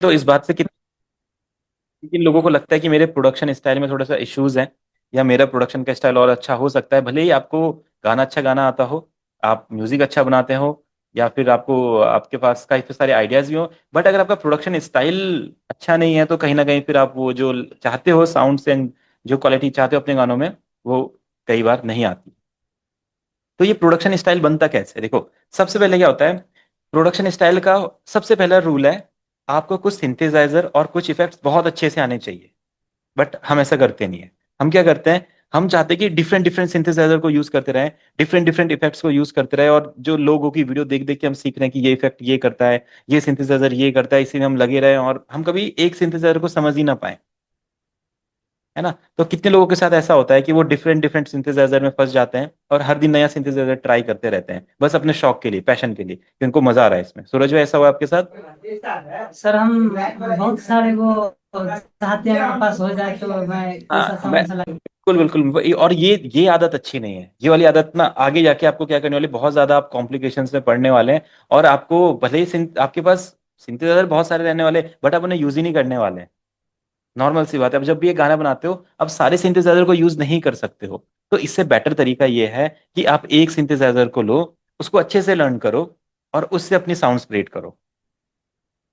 तो इस बात से किन लोगों को लगता है कि मेरे प्रोडक्शन स्टाइल में थोड़ा सा इश्यूज हैं, या मेरा प्रोडक्शन का स्टाइल और अच्छा हो सकता है, भले ही आपको गाना अच्छा गाना आता हो, आप म्यूजिक अच्छा बनाते हो, या फिर आपको आपके पास काफी सारे आइडियाज भी हो, बट अगर आपका प्रोडक्शन स्टाइल अच्छा नहीं है तो कहीं ना कहीं फिर आप वो जो चाहते हो साउंड से, जो क्वालिटी चाहते हो अपने गानों में, वो कई बार नहीं आती। तो ये प्रोडक्शन स्टाइल बनता कैसे है? देखो, सबसे पहले क्या होता है, प्रोडक्शन स्टाइल का सबसे पहला रूल है, आपको कुछ सिंथेसाइजर और कुछ इफेक्ट्स बहुत अच्छे से आने चाहिए। बट हम ऐसा करते नहीं है। हम क्या करते हैं, हम चाहते हैं कि डिफरेंट डिफरेंट सिंथेसाइजर को यूज करते रहें, डिफरेंट डिफरेंट इफेक्ट्स को यूज करते रहे, और जो लोगों की वीडियो देख देख के हम सीख रहे हैं कि ये इफेक्ट ये करता है, ये सिंथेसाइजर ये करता है, इसी में हम लगे रहे, और हम कभी एक सिंथेसाइजर को समझ ही ना पाए, है ना? तो कितने लोगों के साथ ऐसा होता है कि वो डिफरेंट डिफरेंट सिंथेसाइजर में फंस जाते हैं और हर दिन नया सिंथेसाइजर ट्राई करते रहते हैं, बस अपने शौक के लिए, पैशन के लिए, कि उनको मजा आ रहा है इसमें। सूरज भाई, ऐसा हुआ आपके साथ? सर हम बहुत सारे वो चाहते हैं मेरे पास हो जाए तो मैं ऐसा हाँ, मैं साउंड सा बिल्कुल बिल्कुल और ये आदत अच्छी नहीं है। ये वाली आदत ना आगे जाके आपको क्या करने वाली, बहुत ज्यादा आप कॉम्प्लिकेशंस में पड़ने वाले हैं, और आपको भले ही आपके पास सिंथेसाइजर बहुत सारे रहने वाले, बट आप उन्हें यूज ही नहीं करने वाले। नॉर्मल सी बात है, अब जब भी ये गाना बनाते हो, अब सारे सिंथेसाइजर को यूज नहीं कर सकते हो। तो इससे बेटर तरीका ये है कि आप एक सिंथेसाइजर को लो, उसको अच्छे से लर्न करो, और उससे अपनी साउंड्स क्रिएट करो।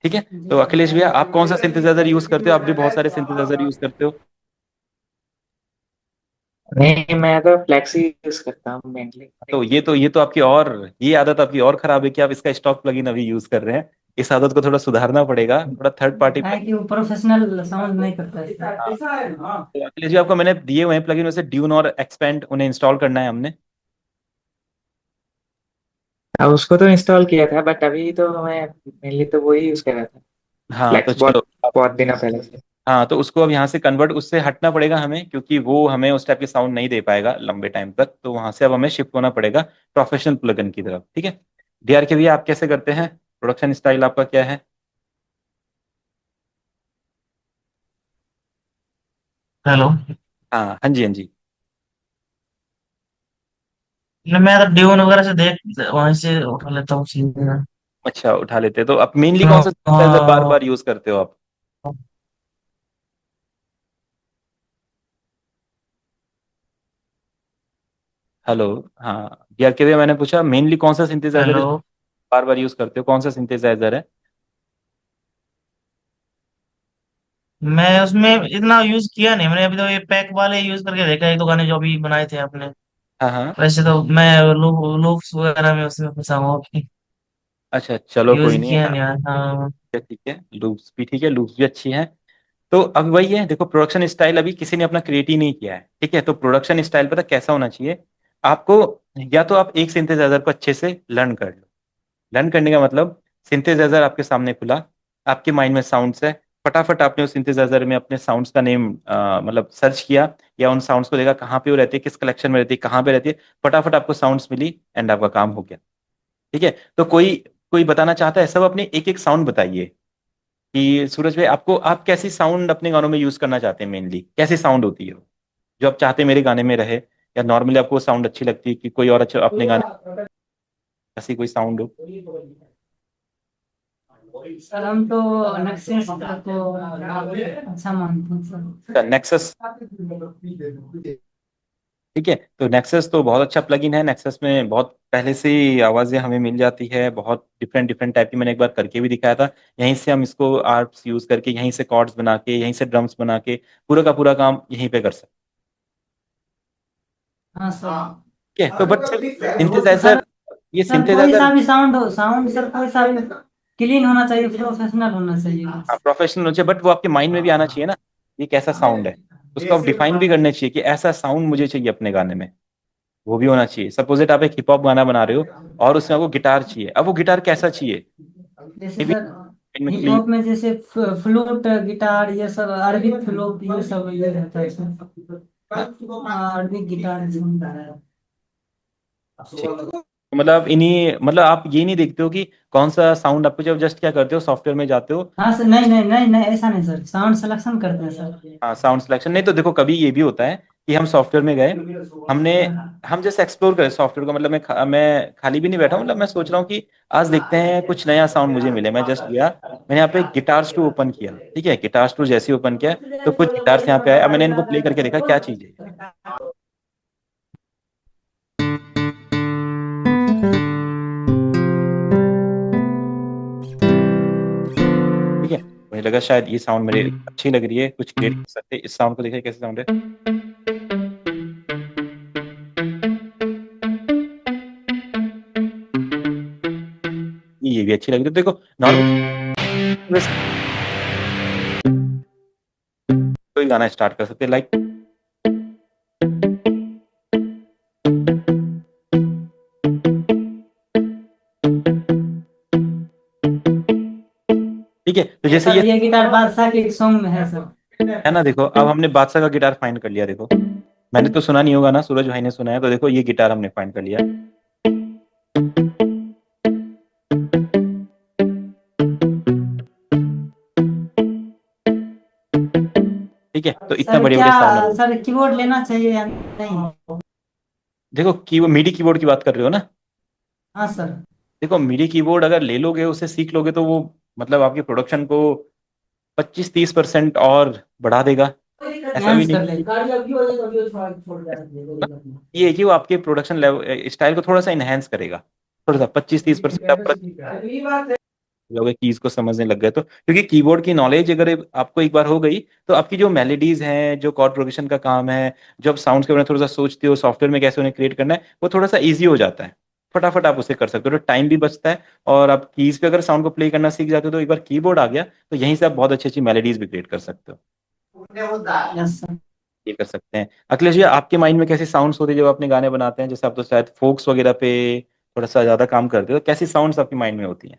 ठीक है? जी तो सर। अखिलेश भैया, आप कौन सा सिंथेसाइजर यूज करते हो? आप भी बहुत सारे सिंथेसाइजर यूज करते हो। नहीं, मैं तो फ्लेक्सी यूज करता हूँ मेनली। तो ये तो आपकी और ये आदत आपकी और खराब है कि आप इसका स्टॉक प्लगइन अभी यूज कर रहे हैं। इस आदत को थोड़ा सुधारना पड़ेगा, थोड़ा थर्ड पार्टी है प्लगइन। कि वो प्रोफेशनल साउंड नहीं करता है हाँ, ऐसा है हाँ। तो अखिलेश जी, आपको मैंने दिए हुए हैं प्लगइन में से ड्यून और एक्सपेंड, उन्हें इंस्टॉल करना है हमने। अब उसको तो इंस्टॉल किया था बट अभी तो मैं मेनली तो वही यूज कर रहा था। हाँ तो फ्लेक्स चलो, बहुत बहुत दिनों पहले से। हाँ तो उसको अब यहाँ से कन्वर्ट, उससे हटना पड़ेगा हमें, क्योंकि वो हमें उस टाइप की साउंड नहीं दे पाएगा लंबे टाइम तक, तो वहां से अब हमें शिफ्ट होना पड़ेगा प्रोफेशनल प्लगइन की तरफ। ठीक है? डीआर के भैया, आप कैसे करते हैं? प्रोडक्शन स्टाइल आपका क्या है? हेलो। हाँ हाँ जी, हाँ जी। मैं तो ड्यून वगैरह से देख वहीं से उठा लेता हूँ सीधे। अच्छा, उठा लेते हैं। तो आप मेनली कौन सा हाँ, सिंथेसाइजर बार बार यूज करते हो आप? हेलो। हाँ, डीआर के भैया, मैंने पूछा मेनली कौन सा सिंथेसाइजर हेलो। बार बार यूज करते हो, कौन सा सिंथेसाइजर है? मैं उसमें इतना यूज किया नहीं, मैंने अभी तो ये पैक वाले यूज करके देखा, एक दो गाने जो अभी बनाए थे आपने। हाँ हाँ। वैसे तो मैं लूप्स वगैरह में उसमें फंसा हूँ, अच्छा, चलो यूज कोई नहीं है। किया हाँ, नहीं यार। हाँ। ठीक है, लूप्स भी ठीक है, लूप्स भी अच्छी हैं। तो अब वही है, देखो, प्रोडक्शन स्टाइल अभी किसी ने अपना क्रिएट ही नहीं किया है। ठीक है? तो प्रोडक्शन स्टाइल पता कैसा होना चाहिए आपको, या तो आप एक सिंथेसाइजर को अच्छे से लर्न कर लो। लर्न करने का मतलब, सिंथेसाइजर आपके सामने खुला, आपके माइंड में साउंड्स है, फटाफट आपने उस सिंथेसाइजर में अपने साउंड्स का नेम मतलब सर्च किया, या उन साउंड्स को देखा कहाँ पे वो रहती है, किस कलेक्शन में रहती है, कहाँ पे रहती है, फटाफट आपको साउंड्स मिली, एंड आपका काम हो गया। ठीक है? तो कोई कोई बताना चाहता है, सब अपने एक एक साउंड बताइए कि सूरज भाई, आपको आप कैसी साउंड अपने गानों में यूज करना चाहते हैं, मेनली कैसी साउंड होती है वो, जो आप चाहते हैं मेरे गाने में रहे, या नॉर्मली आपको साउंड अच्छी लगती है कि कोई और अच्छा अपने गाने ऐसी कोई साउंड हो? सर हम तो नेक्सेस को अच्छा मानते हैं अच्छा, नेक्सस। सर। ठीक है, तो नेक्सस तो बहुत अच्छा प्लगइन है। नेक्सस में बहुत पहले से ही आवाजें हमें मिल जाती है, बहुत डिफरेंट डिफरेंट टाइप की, मैंने एक बार करके भी दिखाया था। यहीं से हम इसको आर्प्स यूज करके, यहीं से कॉर्ड्स बना के, यहीं से ड्रम्स बना के, पूरा का पूरा काम यहीं पे कर सकते हाँ सर। हैं। ठीक है? तो बट सर सिंथेसाइजर, ये सर कोई सिंथेसाइजर, सा भी साउंड हो, साउंड सर कोई सा भी क्लीन होना चाहिए, प्रोफेशनल होना चाहिए हाँ, बस। प्रोफेशनल हो चाहिए, बट वो आपके माइंड में भी आना चाहिए ना, ये कैसा साउंड है। उसको आप डिफाइन भी करने चाहिए कि ऐसा साउंड मुझे चाहिए अपने गाने में, वो भी होना चाहिए। सपोजिट आप एक हिप हॉप गाना बना रहे हो, और उसमें आपको गिटार चाहिए, अब वो गिटार कैसा चाहिए? जैसे मे बी सर में हिप क्लीन। हॉप में जैसे फ्लूट गिटार ये सब, अरबिक फ्लूट ये सब ये रहता है इसमें। हाँ, अरबिक गिटार तो मतलब इन्हीं, मतलब आप ये नहीं देखते हो कि कौन सा साउंड आपको, जब जस्ट क्या करते हो सॉफ्टवेयर में जाते हो। हाँ सर, नहीं नहीं नहीं नहीं, ऐसा नहीं सर, साउंड सिलेक्शन करते हैं सर। हाँ साउंड सिलेक्शन, नहीं तो देखो कभी ये भी होता है कि हम सॉफ्टवेयर में गए, हमने, हम जैसे एक्सप्लोर करें सॉफ्टवेयर को, मतलब मैं खाली भी नहीं बैठा हूँ, मतलब मैं सोच रहा हूँ कि आज देखते हैं कुछ नया साउंड मुझे मिले। मैं जस्ट गया, मैंने यहाँ पे गिटार स्टू ओपन किया, ठीक है, गिटार स्टू जैसे ओपन किया तो कुछ गिटार्स यहाँ पे आए, अब मैंने इनको प्ले करके देखा क्या चीज़ है। ठीक है, मुझे लगा शायद ये साउंड मेरे अच्छी लग रही है, कुछ क्रिएट कर सकते हैं इस साउंड को, देखिए कैसे साउंड है। ये भी अच्छी लग रही है, तो देखो नॉर्मल कोई गाना स्टार्ट कर सकते हैं लाइक, ठीक है, तो ये जैसे सर, ये ये गिटार बादशाह के सॉन्ग में है सर। है ना, देखो अब हमने बादशाह का गिटार फाइंड कर लिया, देखो मैंने तो सुना नहीं होगा ना, सूरज भाई ने सुना है, तो देखो ये गिटार हमने फाइंड कर लिया। ठीक है, तो इतना सर बड़े क्या, बड़े साउंड है। सर कीबोर्ड लेना चाहिए या नहीं? देखो की मीडी कीबोर्ड की बात कर रहे हो ना। हाँ सर। देखो मीडी कीबोर्ड अगर ले लोगे, उसे सीख लोगे, तो वो मतलब आपकी प्रोडक्शन को 25-30% और बढ़ा देगा। ऐसा भी एनहांस नहीं कर ले। कि ये है कि वो आपके प्रोडक्शन लेवल स्टाइल को थोड़ा सा इनहेंस करेगा, थोड़ा सा 25-30% आप लोग कीज को समझने लग गए तो, क्योंकि कीबोर्ड की नॉलेज अगर आपको एक बार हो गई, तो आपकी जो मेलोडीज हैं, जो कॉर्ड प्रोग्रेशन का काम है, जो आप साउंड्स के बारे में थोड़ा सा सोचते हो, सॉफ्टवेयर में कैसे उन्हें क्रिएट करना है, वो थोड़ा सा ईजी हो जाता है। फटाफट आप उसे कर सकते हो, तो टाइम भी बचता है। और आप कीज पे अगर साउंड को प्ले करना सीख जाते हो, तो एक बार कीबोर्ड आ गया तो यहीं से आप बहुत अच्छी अच्छी मेलोडीज भी क्रिएट कर सकते हो। Yes sir. ये कर सकते हैं। अखिलेश जी, आपके माइंड में कैसे साउंड्स होते हैं जब अपने गाने बनाते हैं? जैसे आप तो शायद फोक्स वगैरह पे थोड़ा सा ज्यादा काम करते हो, तो कैसी साउंड्स आपके माइंड में होती हैं?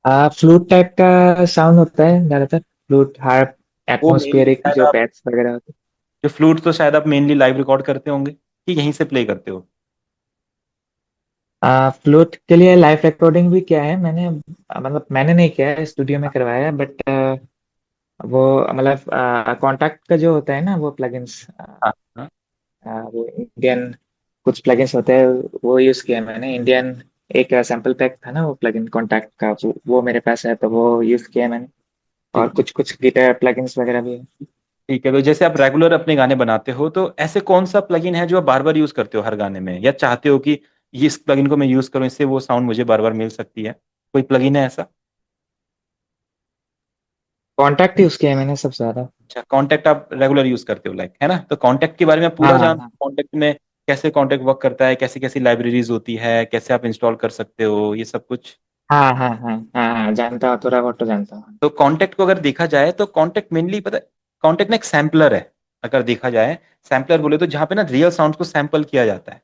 फ्लूट टाइप का साउंड होता है ज्यादातर, फ्लूट, हार्प, वो मेनली एटमॉस्फेरिक शायद जो आप, बैट्स वगैरह होते जो फ्लूट तो शायद आप मेनली लाइव रिकॉर्ड करते होंगे कि यहीं से प्ले करते हो? हैं। फ्लूट के लिए लाइव रिकॉर्डिंग भी किया है मैंने, मतलब मैंने नहीं किया है, स्टूडियो में करवाया है, बट वो मतलब कॉन्टैक्ट का जो होता है ना, वो प्लगइन्स, हाँ हाँ। वो इंडियन कुछ प्लगइन्स होते हैं, वो यूज किया है मैंने। इंडियन एक सैंपल पैक था ना वो प्लगइन कॉन्टैक्ट का, वो मेरे पास है, तो वो यूज किया है मैंने। और ठीक कुछ कुछ गिटार प्लगइन्स वगैरह भी है। ठीक है, तो जैसे आप रेगुलर अपने गाने बनाते हो, तो ऐसे कौन सा प्लगइन है जो आप बार बार यूज करते हो हर गाने में, या चाहते हो कि ये इस प्लगइन को मैं यूज करूं, इससे वो साउंड मुझे बार बार मिल सकती है? कोई प्लगइन है ऐसा? कॉन्टैक्ट यूज किया है मैंने सबसे ज्यादा। अच्छा, कॉन्टैक्ट आप रेगुलर यूज करते हो लाइक, है ना, तो कॉन्टैक्ट के बारे में हाँ पूरा जान, हाँ कॉन्टैक्ट में कैसे कॉन्टैक्ट वर्क करता है, कैसी कैसी लाइब्रेरीज होती है, कैसे आप इंस्टॉल कर सकते हो, ये सब कुछ। हाँ हाँ हाँ हाँ हाँ, जानता हूँ, थोड़ा बहुत तो जानता हूँ। तो कॉन्टेक्ट को अगर देखा जाए, तो कॉन्टेक्ट मेनली पता है, कॉन्टेक्ट ना एक सैम्पलर है। अगर देखा जाए, सैम्पलर बोले तो जहाँ पे ना रियल साउंड को सैंपल किया जाता है।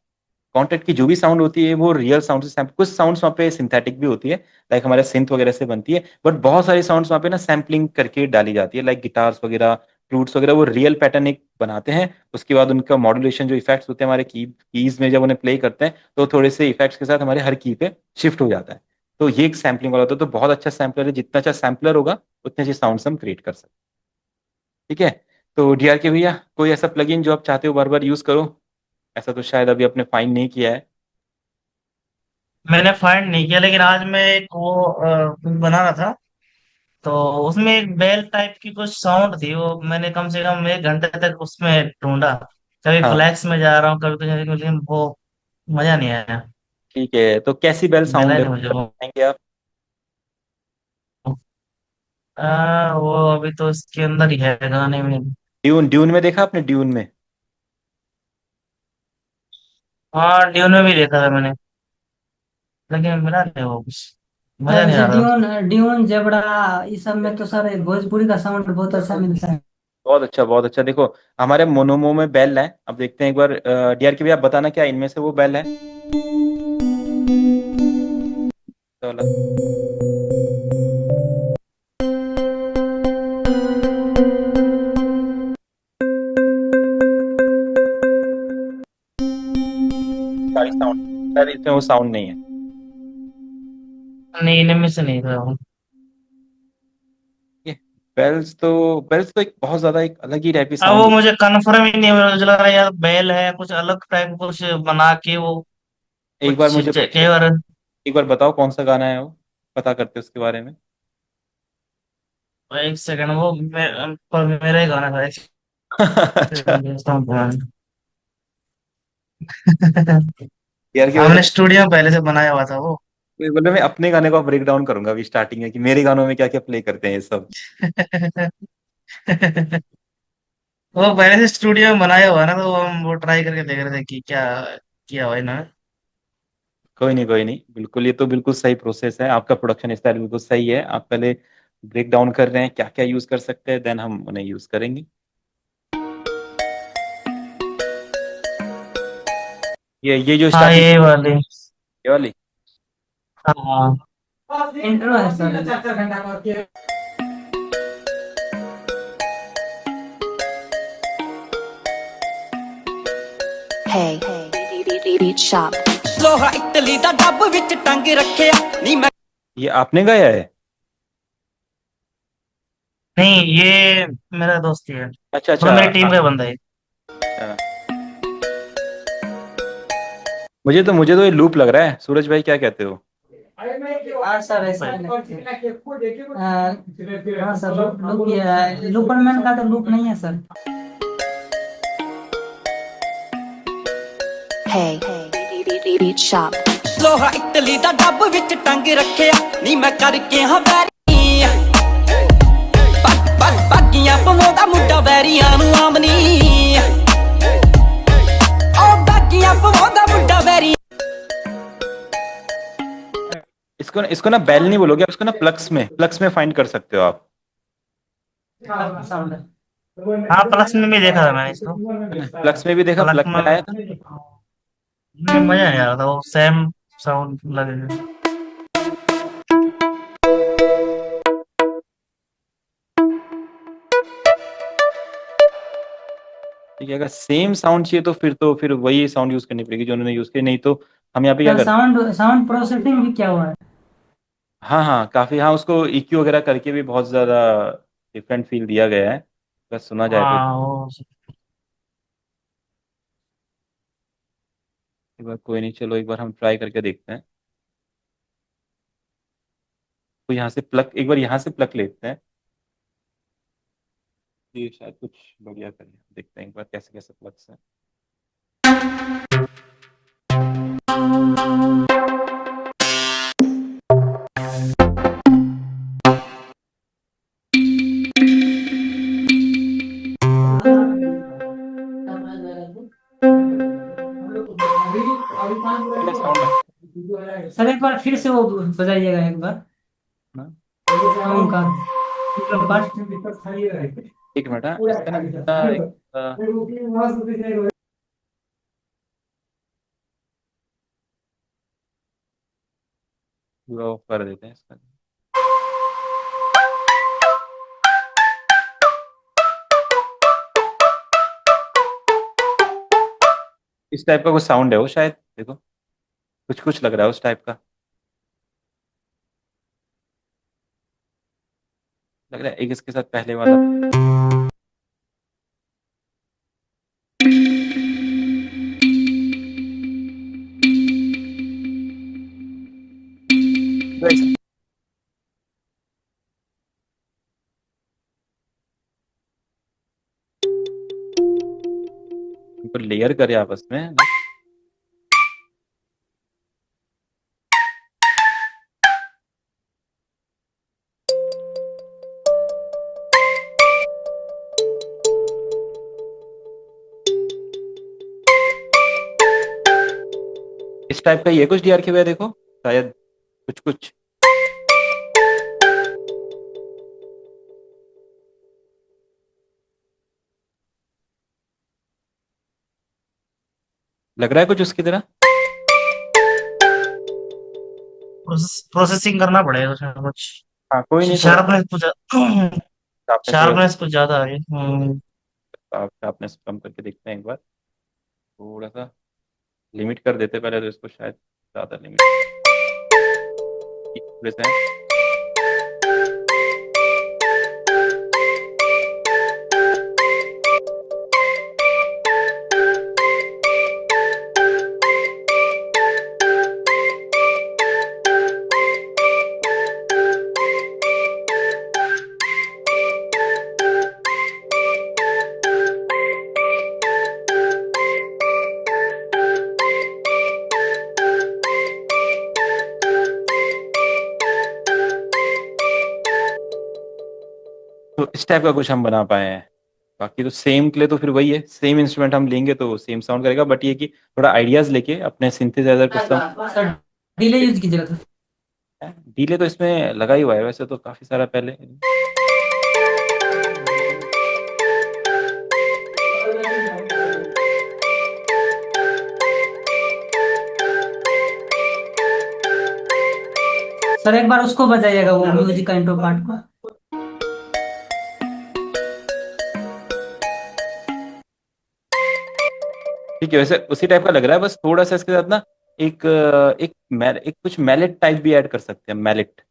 कॉन्टेक्ट की जो भी साउंड होती है वो रियल साउंड से सैम्पल, कुछ साउंड्स वहाँ पे सिंथेटिक भी होती है, लाइक हमारे सिंथ वगैरह से बनती है, बट बहुत सारी साउंड्स वहाँ पे ना सैम्पलिंग करके डाली जाती है, लाइक गिटार्स वगैरह, फ्लूट्स वगैरह, वो रियल पैटर्न एक बनाते हैं। उसके बाद उनका मॉड्यूलेशन, जो इफेक्ट्स होते हैं हमारे कीज में, जब उन्हें प्ले करते हैं तो थोड़े से इफेक्ट्स के साथ हमारे हर की पे शिफ्ट हो जाता है। तो ये एक सैम्पलिंग वाला होता है, तो बहुत अच्छा सैम्पलर है, जितना अच्छा सैम्पलर होगा उतने अच्छे साउंड्स हम क्रिएट कर सकते हैं। ठीक है, तो डीआर के भैया, कोई ऐसा प्लगइन जो आप चाहते हो बार बार यूज करो? ऐसा तो शायद अभी आपने फाइंड नहीं किया है। मैंने फाइंड नहीं किया, लेकिन आज मैं एक वो कुछ बना रहा था, तो उसमें एक बेल टाइप की कुछ साउंड थी, वो मैंने कम से कम 1 घंटे तक उसमें ढूंढा। कभी हाँ फ्लैक्स में जा रहा हूँ, कभी कुछ, लेकिन वो मजा नहीं आया। ठीक है, तो कैसी बेल मिला साउंड है, नहीं मुझे वो। बताएंगे आप? वो अभी तो इसके अंदर ही है गाने में। ड्यून, ड्यून में देखा आपने, ड्यून में? हाँ, ड्यून में भी देखा था मैंने, लेकिन मिला नहीं वो कुछ, मजा सर नहीं जैसे आ रहा। ड्यून ड्यून जेबड़ा, इस सब में तो सर भोजपुरी का साउंड बहुत अच्छा मिलता है। बहुत अच्छा, बहुत अच्छा। देखो हमारे मोनोमो में बेल है, अब देखते हैं एक बार, डीआर के भैया आप बताना क्या इनमें से वो बेल है? तो इसमें वो साउंड नहीं है। नहीं, इनमें से नहीं था वो। ये बेल्स तो एक बहुत ज्यादा एक अलग ही टाइप की अब वो साउंड। मुझे कंफर्म ही नहीं हो रहा, मुझे लग रहा है यार बैल है, कुछ अलग टाइप कुछ बना के वो एक बार कुछ मुझे कई बार। एक बार बताओ कौन सा गाना है वो, पता करते उसके बारे में। एक सेकंड, वो पर मेरा ही गाना था, एक अच्छा। सेकंड भेजता हूँ तुम्हें। यार की वजह हमने स्टूडियो में पहले से बनाया हुआ था वो। मतलब मैं अपने गाने को ब्रेक डाउन करूंगा अभी स्टार्टिंग में कि मेरे गानों में क्या क्या प्ले करते हैं ये सब। वो पहले से स्टूडियो में बनाया हुआ ना, तो हम वो ट्राई करके देख रहे थे कि क्या किया हुआ है ना। कोई नहीं कोई नहीं, बिल्कुल ये तो बिल्कुल सही प्रोसेस है, आपका प्रोडक्शन स्टाइल बिल्कुल सही है। आप पहले ब्रेक डाउन कर रहे हैं क्या क्या यूज कर सकते हैं, देन हम उन्हें यूज करेंगे। ये जो हाँ, स्टार्टिंग, ये वाली। ये वाली। हाँ। इंट्रो है सर। Hey, beat shop. ਲੋਹਾ ਇਟਲੀ ਦਾ ਡੱਬ ਵਿੱਚ ਟੰਗ ਰੱਖਿਆ ਨੀ ਮੈਂ ये आपने गाया है? नहीं, ये मेरा दोस्त ही है, अच्छा मतलब अच्छा मेरी टीम का बंदा है। अच्छा। मुझे तो ये लूप लग रहा है, सूरज भाई क्या कहते हो? हाँ सर, ऐसा भाई। हाँ सर, लूप ये है, लूपरमैन का तो लूप नहीं है सर। Hey, beat shop. ਲੋਹਾ ਇਟਲੀ ਦਾ ਡੱਬ ਵਿੱਚ ਟੰਗ ਰੱਖਿਆ ਨੀ ਮੈਂ ਕਰਕੇ ਹਾਂ ਵੈਰੀ ਬਾਗੀਆਂ ਪਵਾਉਂਦਾ ਮੁੰਡਾ ਵੈਰੀਆਂ ਨੂੰ ਆਮਨੀ ਉਹ ਬਾਗੀਆਂ ਪਵਾਉਂਦਾ ਮੁੰਡਾ ਵੈਰੀ इसको इसको ना बेल नहीं बोलोगे आप, इसको ना प्लक्स में फाइंड कर सकते हो आप। साउंड है। हाँ, प्लस में भी देखा था मैंने इसको। प्लक्स में भी देखा, प्लस प्लग में में आया था। मजा नहीं आ रहा था, वो सेम साउंड लगे। ठीक है, अगर सेम साउंड चाहिए तो फिर वही साउंड यूज करनी पड़ेगी जो उन्होंने यूज की, नहीं तो हम यहाँ पे क्या सर करते साउंड साउंड प्रोसेसिंग भी क्या हुआ है? हैं। हाँ हाँ काफी, हाँ उसको EQ वगैरह करके भी बहुत ज्यादा डिफरेंट फील दिया गया है, अगर सुना जाए तो। हाँ वो। एक बार कोई नहीं, चलो एक बार हम ट्राई करके देखते हैं। तो यहाँ से प्लग, एक बार यहाँ से प्लग लेते हैं, ये शायद कुछ बढ़िया करें, देखते हैं एक बार कैसे कैसे प्लग से। साउंड सर एक बार फिर से वो बजाइएगा एक बार ना, सॉन्ग का पार्ट। एक मिनट, हाँ इसका ना पूरा ऑफ कर देते हैं इसका। इस टाइप का कुछ साउंड है वो शायद, देखो कुछ कुछ लग रहा है उस टाइप का, लग रहा है एक इसके साथ पहले वाला। इनको लेयर करे आपस में। इस टाइप का ये कुछ डीआर के हुआ है, देखो शायद कुछ कुछ लग रहा है कुछ उसकी तरह। प्रोसेसिंग करना पड़ेगा उसमें कुछ। हाँ कोई नहीं, थोड़ा शार्पनेस कुछ शार्पनेस वगैरह, शार्पनेस कुछ ज्यादा है। आप शार्पनेस कम करके देखते हैं एक बार, थोड़ा सा लिमिट कर देते पहले तो इसको शायद। ज्यादा लिमिट थोड़े से हैं। तो इस टाइप का कुछ हम बना पाए हैं। बाकी तो सेम के लिए तो फिर वही है, सेम इंस्ट्रूमेंट हम लेंगे तो सेम साउंड करेगा, बट ये कि थोड़ा आइडियाज लेके अपने synthesizer custom. Sir delay use कीजिएगा तो। डीले तो इसमें लगा ही हुआ है वैसे तो काफी सारा पहले। सर एक बार उसको बजाइएगा, वो म्यूजिक का इंट्रो पार्ट को। ठीक है, वैसे उसी टाइप का लग रहा है, बस थोड़ा सा इसके साथ ना एक कुछ मैलेट टाइप भी ऐड कर सकते हैं। मैलेट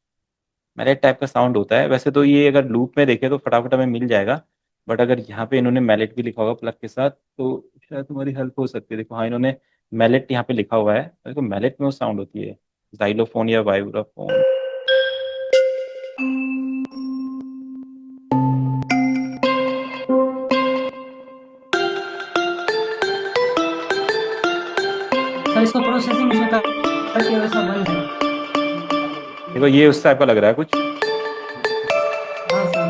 मैलेट टाइप का साउंड होता है वैसे तो, ये अगर लूप में देखे तो फटाफट हमें मिल जाएगा, बट अगर यहाँ पे इन्होंने मैलेट भी लिखा होगा प्लग के साथ तो शायद तुम्हारी हेल्प हो सकती है। देखो हाँ, इन्होंने मैलेट यहाँ पे लिखा हुआ है, देखो मैलेट में वो साउंड होती है, जाइलोफोन या वाइब्राफोन। सर इसको प्रोसेसिंग इसमें करके वैसा बन जाएगा। देखो ये उस टाइप का लग रहा है कुछ। हाँ सर।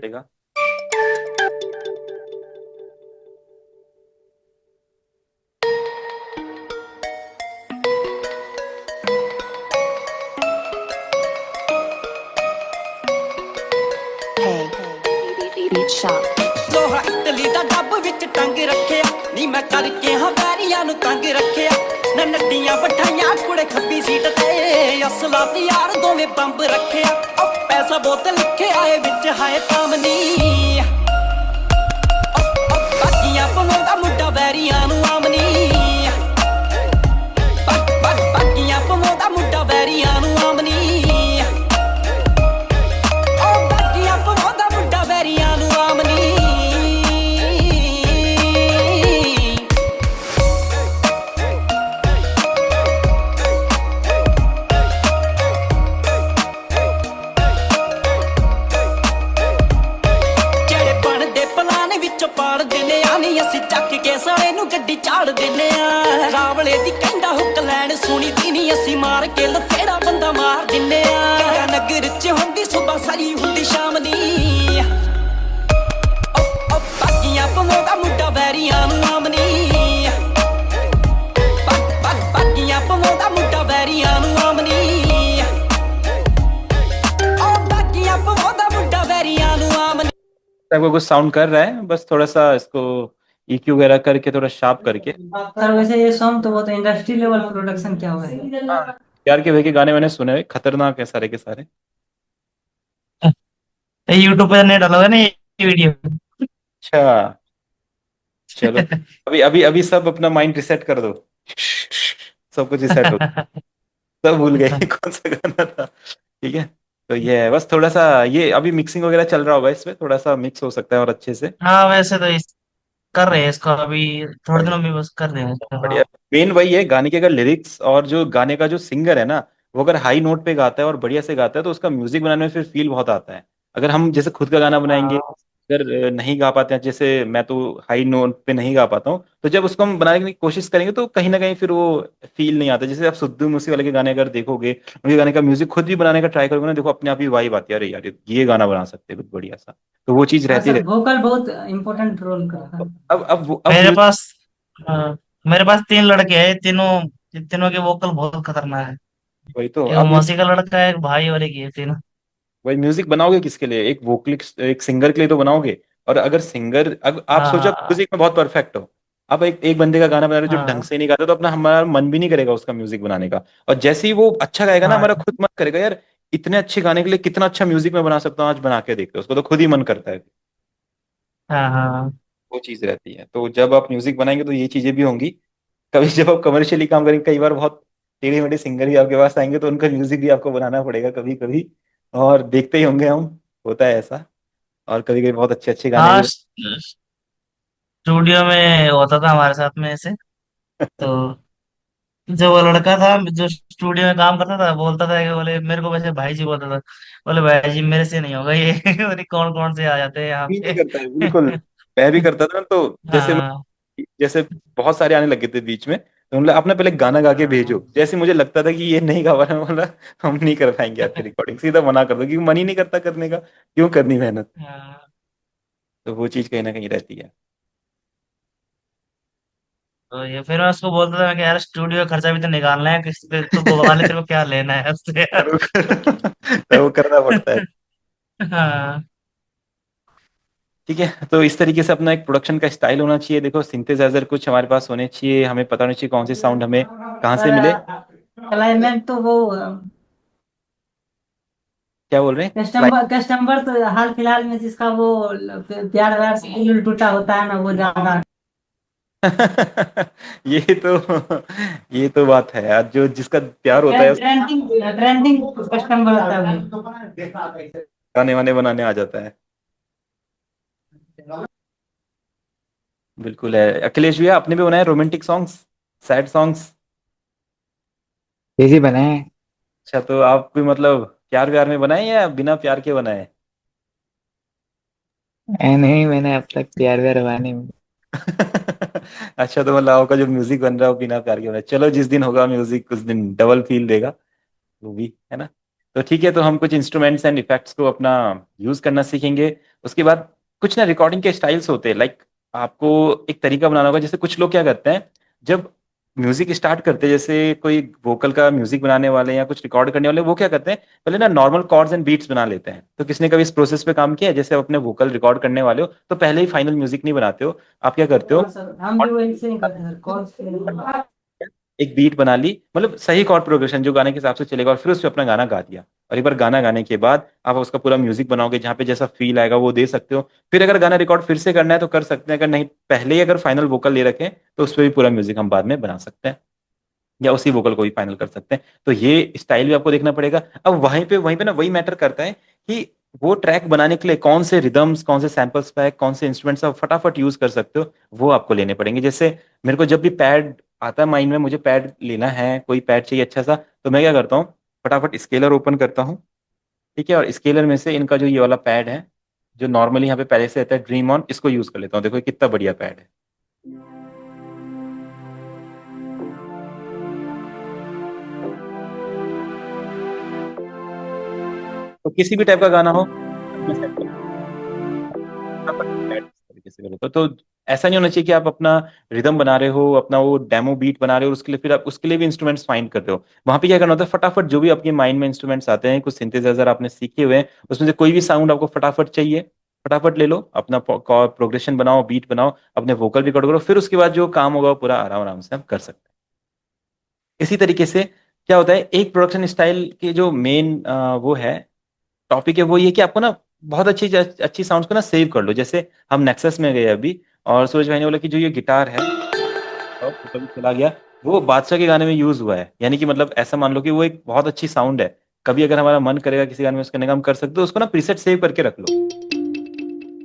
देखा Beat Shop ਲੋਹਾ ਇਟਲੀ ਦਾ ਡੱਬ ਵਿੱਚ ਟੰਗ ਰੱਖਿਆ ਨੀ ਮੈਂ ਕਰਕੇ ਹਾਂ ਵੈਰੀਆਂ ਨੂੰ ਤੰਗ ਰੱਖਿਆ ਨਾ ਨੱਡੀਆਂ ਬਠਾਈਆਂ ਕੁੜੇ ਖੱਬੀ ਸੀਟ ਤੇ ਅਸਲਾ ਤੇ ਯਾਰ ਦੋਵੇਂ ਬੰਬ ਰੱਖਿਆ ਉਹ ਪੈਸਾ ਬਹੁਤ ਲਿਖਿਆ ਏ ਵਿੱਚ ਹਾਏ ਪਾਮਨੀ ਬਾਕੀਆਂ ਪਵਾਉਂਦਾ ਮੁੰਡਾ ਵੈਰੀਆਂ ਨੂੰ ਆਮਨੀ ਬਾਕੀਆਂ ਪਵਾਉਂਦਾ ਮੁੰਡਾ ਵੈਰੀਆਂ ਨੂੰ ਆਮਨੀ ਪਾੜ ਦਿੰਨੇ ਆ ਨੀ ਅਸੀਂ ਚੱਕ ਕੇ ਸਾਲੇ ਨੂੰ ਗੱਡੀ ਚਾੜ ਦਿੰਨੇ ਆ ਰਾਵਲੇ ਦੀ ਕਹਿੰਦਾ ਹੁੱਕ ਲੈਣ ਸੁਣੀ ਦੀ ਨੀ ਅਸੀਂ ਮਾਰ ਕੇ ਲਫੇੜਾ ਬੰਦਾ ਮਾਰ ਦਿੰਨੇ ਆ ਨਗਰ ਚ ਹੁੰਦੀ ਸੁਬਾ ਸਾਰੀ ਹੁੰਦੀ ਸ਼ਾਮ ਦੀ ਬਾਕੀਆਂ ਪਵਾਉਂਦਾ ਮੁੰਡਾ ਵੈਰੀਆਂ ਨੂੰ ਆਮਨੀ ਬਾਕੀਆਂ ਪਵਾਉਂਦਾ ਮੁੰਡਾ ਵੈਰੀਆਂ ਨੂੰ ਆਮਨੀ ਬਾਕੀਆਂ ਪਵਾਉਂਦਾ ਮੁੰਡਾ ਵੈਰੀਆਂ ਨੂੰ ਆਮਨੀ। आपको कुछ साउंड कर रहा है, बस थोड़ा सा इसको EQ वगैरह करके थोड़ा शार्प करके। सर वैसे ये सॉन्ग तो बहुत इंडस्ट्री लेवल प्रोडक्शन क्या हुआ है। हाँ, यार के भाई के गाने मैंने सुने हुए, खतरनाक है सारे के सारे। यूट्यूब पे नहीं डाला हुआ ना ये वीडियो। अच्छा चलो, अभी अभी अभी सब अपना माइंड रिसेट कर दो, सब कुछ रिसेट हो, सब भूल गए कौन सा गाना था। ठीक है, तो ये है बस थोड़ा सा, ये अभी मिक्सिंग वगैरह चल रहा होगा, इसमें थोड़ा सा मिक्स हो सकता है और अच्छे से। हाँ वैसे तो कर रहे हैं इसको अभी थोड़े दिनों में बस कर देंगे इसको, हाँ। बढ़िया। मेन वही है गाने के, अगर लिरिक्स और जो गाने का जो सिंगर है ना, वो अगर हाई नोट पे गाता है और बढ़िया से गाता है तो उसका म्यूजिक बनाने में फिर फील बहुत आता है। अगर हम जैसे खुद का गाना बनाएंगे, हाँ अगर नहीं गा पाते हैं, जैसे मैं तो हाई नोट पे नहीं गा पाता हूँ, तो जब उसको हम बनाने की कोशिश करेंगे तो कहीं ना कहीं फिर वो फील नहीं आता। जैसे आप सिद्धू मूसेवाले के गाने अगर देखोगे, उनके गाने का म्यूजिक खुद भी बनाने का ट्राई करोगे ना, देखो अपने आप ही वाइब आती है, अरे यार ये गाना बना सकते हैं कुछ बढ़िया सा, तो वो चीज हाँ रहती सर रहती वोकल बहुत इम्पोर्टेंट रोल करता है। है। अब मेरे पास हाँ, मेरे पास 3 लड़के हैं, तीनों के वोकल बहुत खतरनाक है। वही तो, एक अब मौसी का लड़का है, एक भाई और एक ये तीनों। वही म्यूजिक बनाओगे किसके लिए, एक वोकलिस्ट एक सिंगर के लिए तो बनाओगे। और अगर सिंगर, अगर आप सोचो हाँ म्यूजिक में बहुत परफेक्ट हो, आप एक बंदे का गाना बना रहे हो जो ढंग हाँ से नहीं गाता, तो अपना हमारा मन भी नहीं करेगा उसका म्यूजिक बनाने का। और जैसे ही वो अच्छा गाएगा ना, हाँ हमारा खुद मन करेगा यार, इतने अच्छे गाने के लिए कितना अच्छा म्यूजिक मैं बना सकता हूँ, आज बना के देखते हो उसको, तो खुद ही मन करता है। हाँ हाँ वो चीज़ रहती है। तो जब आप म्यूजिक बनाएंगे तो ये चीज़ें भी होंगी। कभी जब आप कमर्शियली काम करेंगे, कई बार बहुत टेढ़े मेढ़े सिंगर भी आपके पास आएंगे तो उनका म्यूजिक भी आपको बनाना पड़ेगा कभी कभी। और देखते ही होंगे हम, होता है ऐसा। और कभी कभी बहुत अच्छे अच्छे गाने हाँ। भी स्टूडियो में होता था हमारे साथ में ऐसे। तो जो वो लड़का था जो स्टूडियो में काम करता था, बोलता था कि बोले मेरे को वैसे भाई जी बोलता था, बोले भाई जी मेरे से नहीं होगा ये। बोले कौन कौन से आ जाते हैं यहाँ फील भी पे। करता है, बिल्कुल। मैं भी करता था ना, तो हाँ जैसे बहुत सारे आने लगे थे बीच में, तो मतलब अपना पहले गाना गा के भेजो। जैसे मुझे लगता था कि ये नहीं गा पा रहा, बोला हम नहीं कर पाएंगे आपकी रिकॉर्डिंग, सीधा मना कर दो, क्योंकि मन ही नहीं करता करने का, क्यों करनी मेहनत। हाँ। तो वो चीज कहीं ना कहीं रहती है। तो ये फिर मैं उसको बोलता था मैं कि यार स्टूडियो का खर्चा भी तो निकालना है किसी पे, तो गवा ले, तेरे को क्या लेना है उससे यार। करो तो वो करना पड़ता है। हाँ ठीक है, तो इस तरीके से अपना एक प्रोडक्शन का स्टाइल होना चाहिए। देखो, सिंथेसाइजर कुछ हमारे पास होने चाहिए, हमें पता होना चाहिए कौन से साउंड हमें कहाँ से सर मिले। क्लाइमेट तो वो क्या बोल रहे हैं? कस्टमर कस्टमर तो हाल फिलहाल में जिसका वो प्यार व्यार से दिल टूटा होता है ना, वो ज्यादा। ये तो ये तो बात है यार, जो जिसका प्यार होता है ट्रेंडिंग ट्रेंडिंग कस्टमर होता है वो। गाने वाने बनाने आ जाता है। बिल्कुल है। अखिलेश भैया, आपने भी बनाए रोमांटिक सॉन्ग्स, सैड सॉन्ग्स? ये जी बनाए। अच्छा, तो आप भी मतलब प्यार व्यार में बनाए या बिना प्यार के बनाए? नहीं, मैंने अब तक प्यार व्यार हुआ नहीं। अच्छा, तो मतलब आपका जो म्यूजिक बन रहा है वो बिना प्यार के बना है। चलो, जिस दिन होगा म्यूजिक उस दिन डबल फील देगा वो भी, है ना। तो ठीक है, तो हम कुछ इंस्ट्रूमेंट्स एंड इफेक्ट्स को अपना यूज करना सीखेंगे। उसके बाद कुछ ना रिकॉर्डिंग के स्टाइल्स होते हैं, लाइक आपको एक तरीका बनाना होगा। जैसे कुछ लोग क्या करते हैं, जब म्यूजिक स्टार्ट करते हैं, जैसे कोई वोकल का म्यूजिक बनाने वाले या कुछ रिकॉर्ड करने वाले, वो क्या करते हैं, पहले ना नॉर्मल कॉर्ड्स एंड बीट्स बना लेते हैं। तो किसने कभी इस प्रोसेस पे काम किया है? जैसे आप अपने वोकल रिकॉर्ड करने वाले हो तो पहले ही फाइनल म्यूजिक नहीं बनाते हो। आप क्या करते हाँ हो, सर, हम भी वही से ही करते हैं सर, कॉल से। एक बीट बना ली, मतलब सही कॉर्ड प्रोग्रेशन जो गाने के हिसाब से चलेगा, और फिर उस पर अपना गाना गा दिया। और एक बार गाना गाने के बाद आप उसका पूरा म्यूजिक बनाओगे, जहाँ पे जैसा फील आएगा वो दे सकते हो। फिर अगर गाना रिकॉर्ड फिर से करना है तो कर सकते हैं, अगर नहीं पहले ही अगर फाइनल वोकल ले रखें तो उस पर भी पूरा म्यूजिक हम बाद में बना सकते हैं, या उसी वोकल को भी फाइनल कर सकते हैं। तो ये स्टाइल भी आपको देखना पड़ेगा। अब वहीं पे ना वही मैटर करता है कि वो ट्रैक बनाने के लिए कौन से रिदम्स, कौन से सैंपल्स पैक, कौन से इंस्ट्रूमेंट्स आप फटाफट यूज कर सकते हो, वो आपको लेने पड़ेंगे। जैसे मेरे को जब भी पैड आता है माइंड में, मुझे पैड लेना है, कोई पैड चाहिए अच्छा सा, तो मैं क्या करता हूँ, फटाफट स्केलर ओपन करता हूँ। ठीक है, और स्केलर में से इनका जो ये वाला पैड है, जो नॉर्मली यहाँ पे पहले से रहता है, ड्रीम ऑन, इसको यूज कर लेता हूँ। देखो ये कितना बढ़िया पैड है। तो किसी भी टाइप का गाना हो, तरीके से करो तो ऐसा नहीं होना चाहिए कि आप अपना रिदम बना रहे हो, अपना वो डेमो बीट बना रहे हो, और उसके लिए फिर आप उसके लिए भी इंस्ट्रूमेंट्स फाइंड कर रहे हो। वहां पे क्या करना होता है, फटाफट जो भी आपके माइंड में इंस्ट्रूमेंट्स आते हैं, कुछ सिंथेसाइजर आपने सीखे हुए हैं, उसमें से कोई भी साउंड आपको फटाफट चाहिए, फटाफट ले लो, अपना प्रोग्रेशन बनाओ, बीट बनाओ, अपने वोकल रिकॉर्ड करो, फिर उसके बाद जो काम होगा वो पूरा आराम आराम से हम कर सकते हैं। इसी तरीके से क्या होता है, एक प्रोडक्शन स्टाइल के जो मेन वो है, टॉपिक है, वो ये कि आपको ना बहुत अच्छी अच्छी साउंड्स को ना सेव कर लो। जैसे हम नेक्सस में गए अभी, और सूरज भाई ने बोला कि जो ये गिटार है, और तो कभी चला गया, वो बादशाह के गाने में यूज हुआ है। यानी कि मतलब ऐसा मान लो कि वो एक बहुत अच्छी साउंड है। कभी अगर हमारा मन करेगा किसी गाने में उसका करने का, हम कर सकते हो, उसको ना प्रीसेट सेव करके रख लो।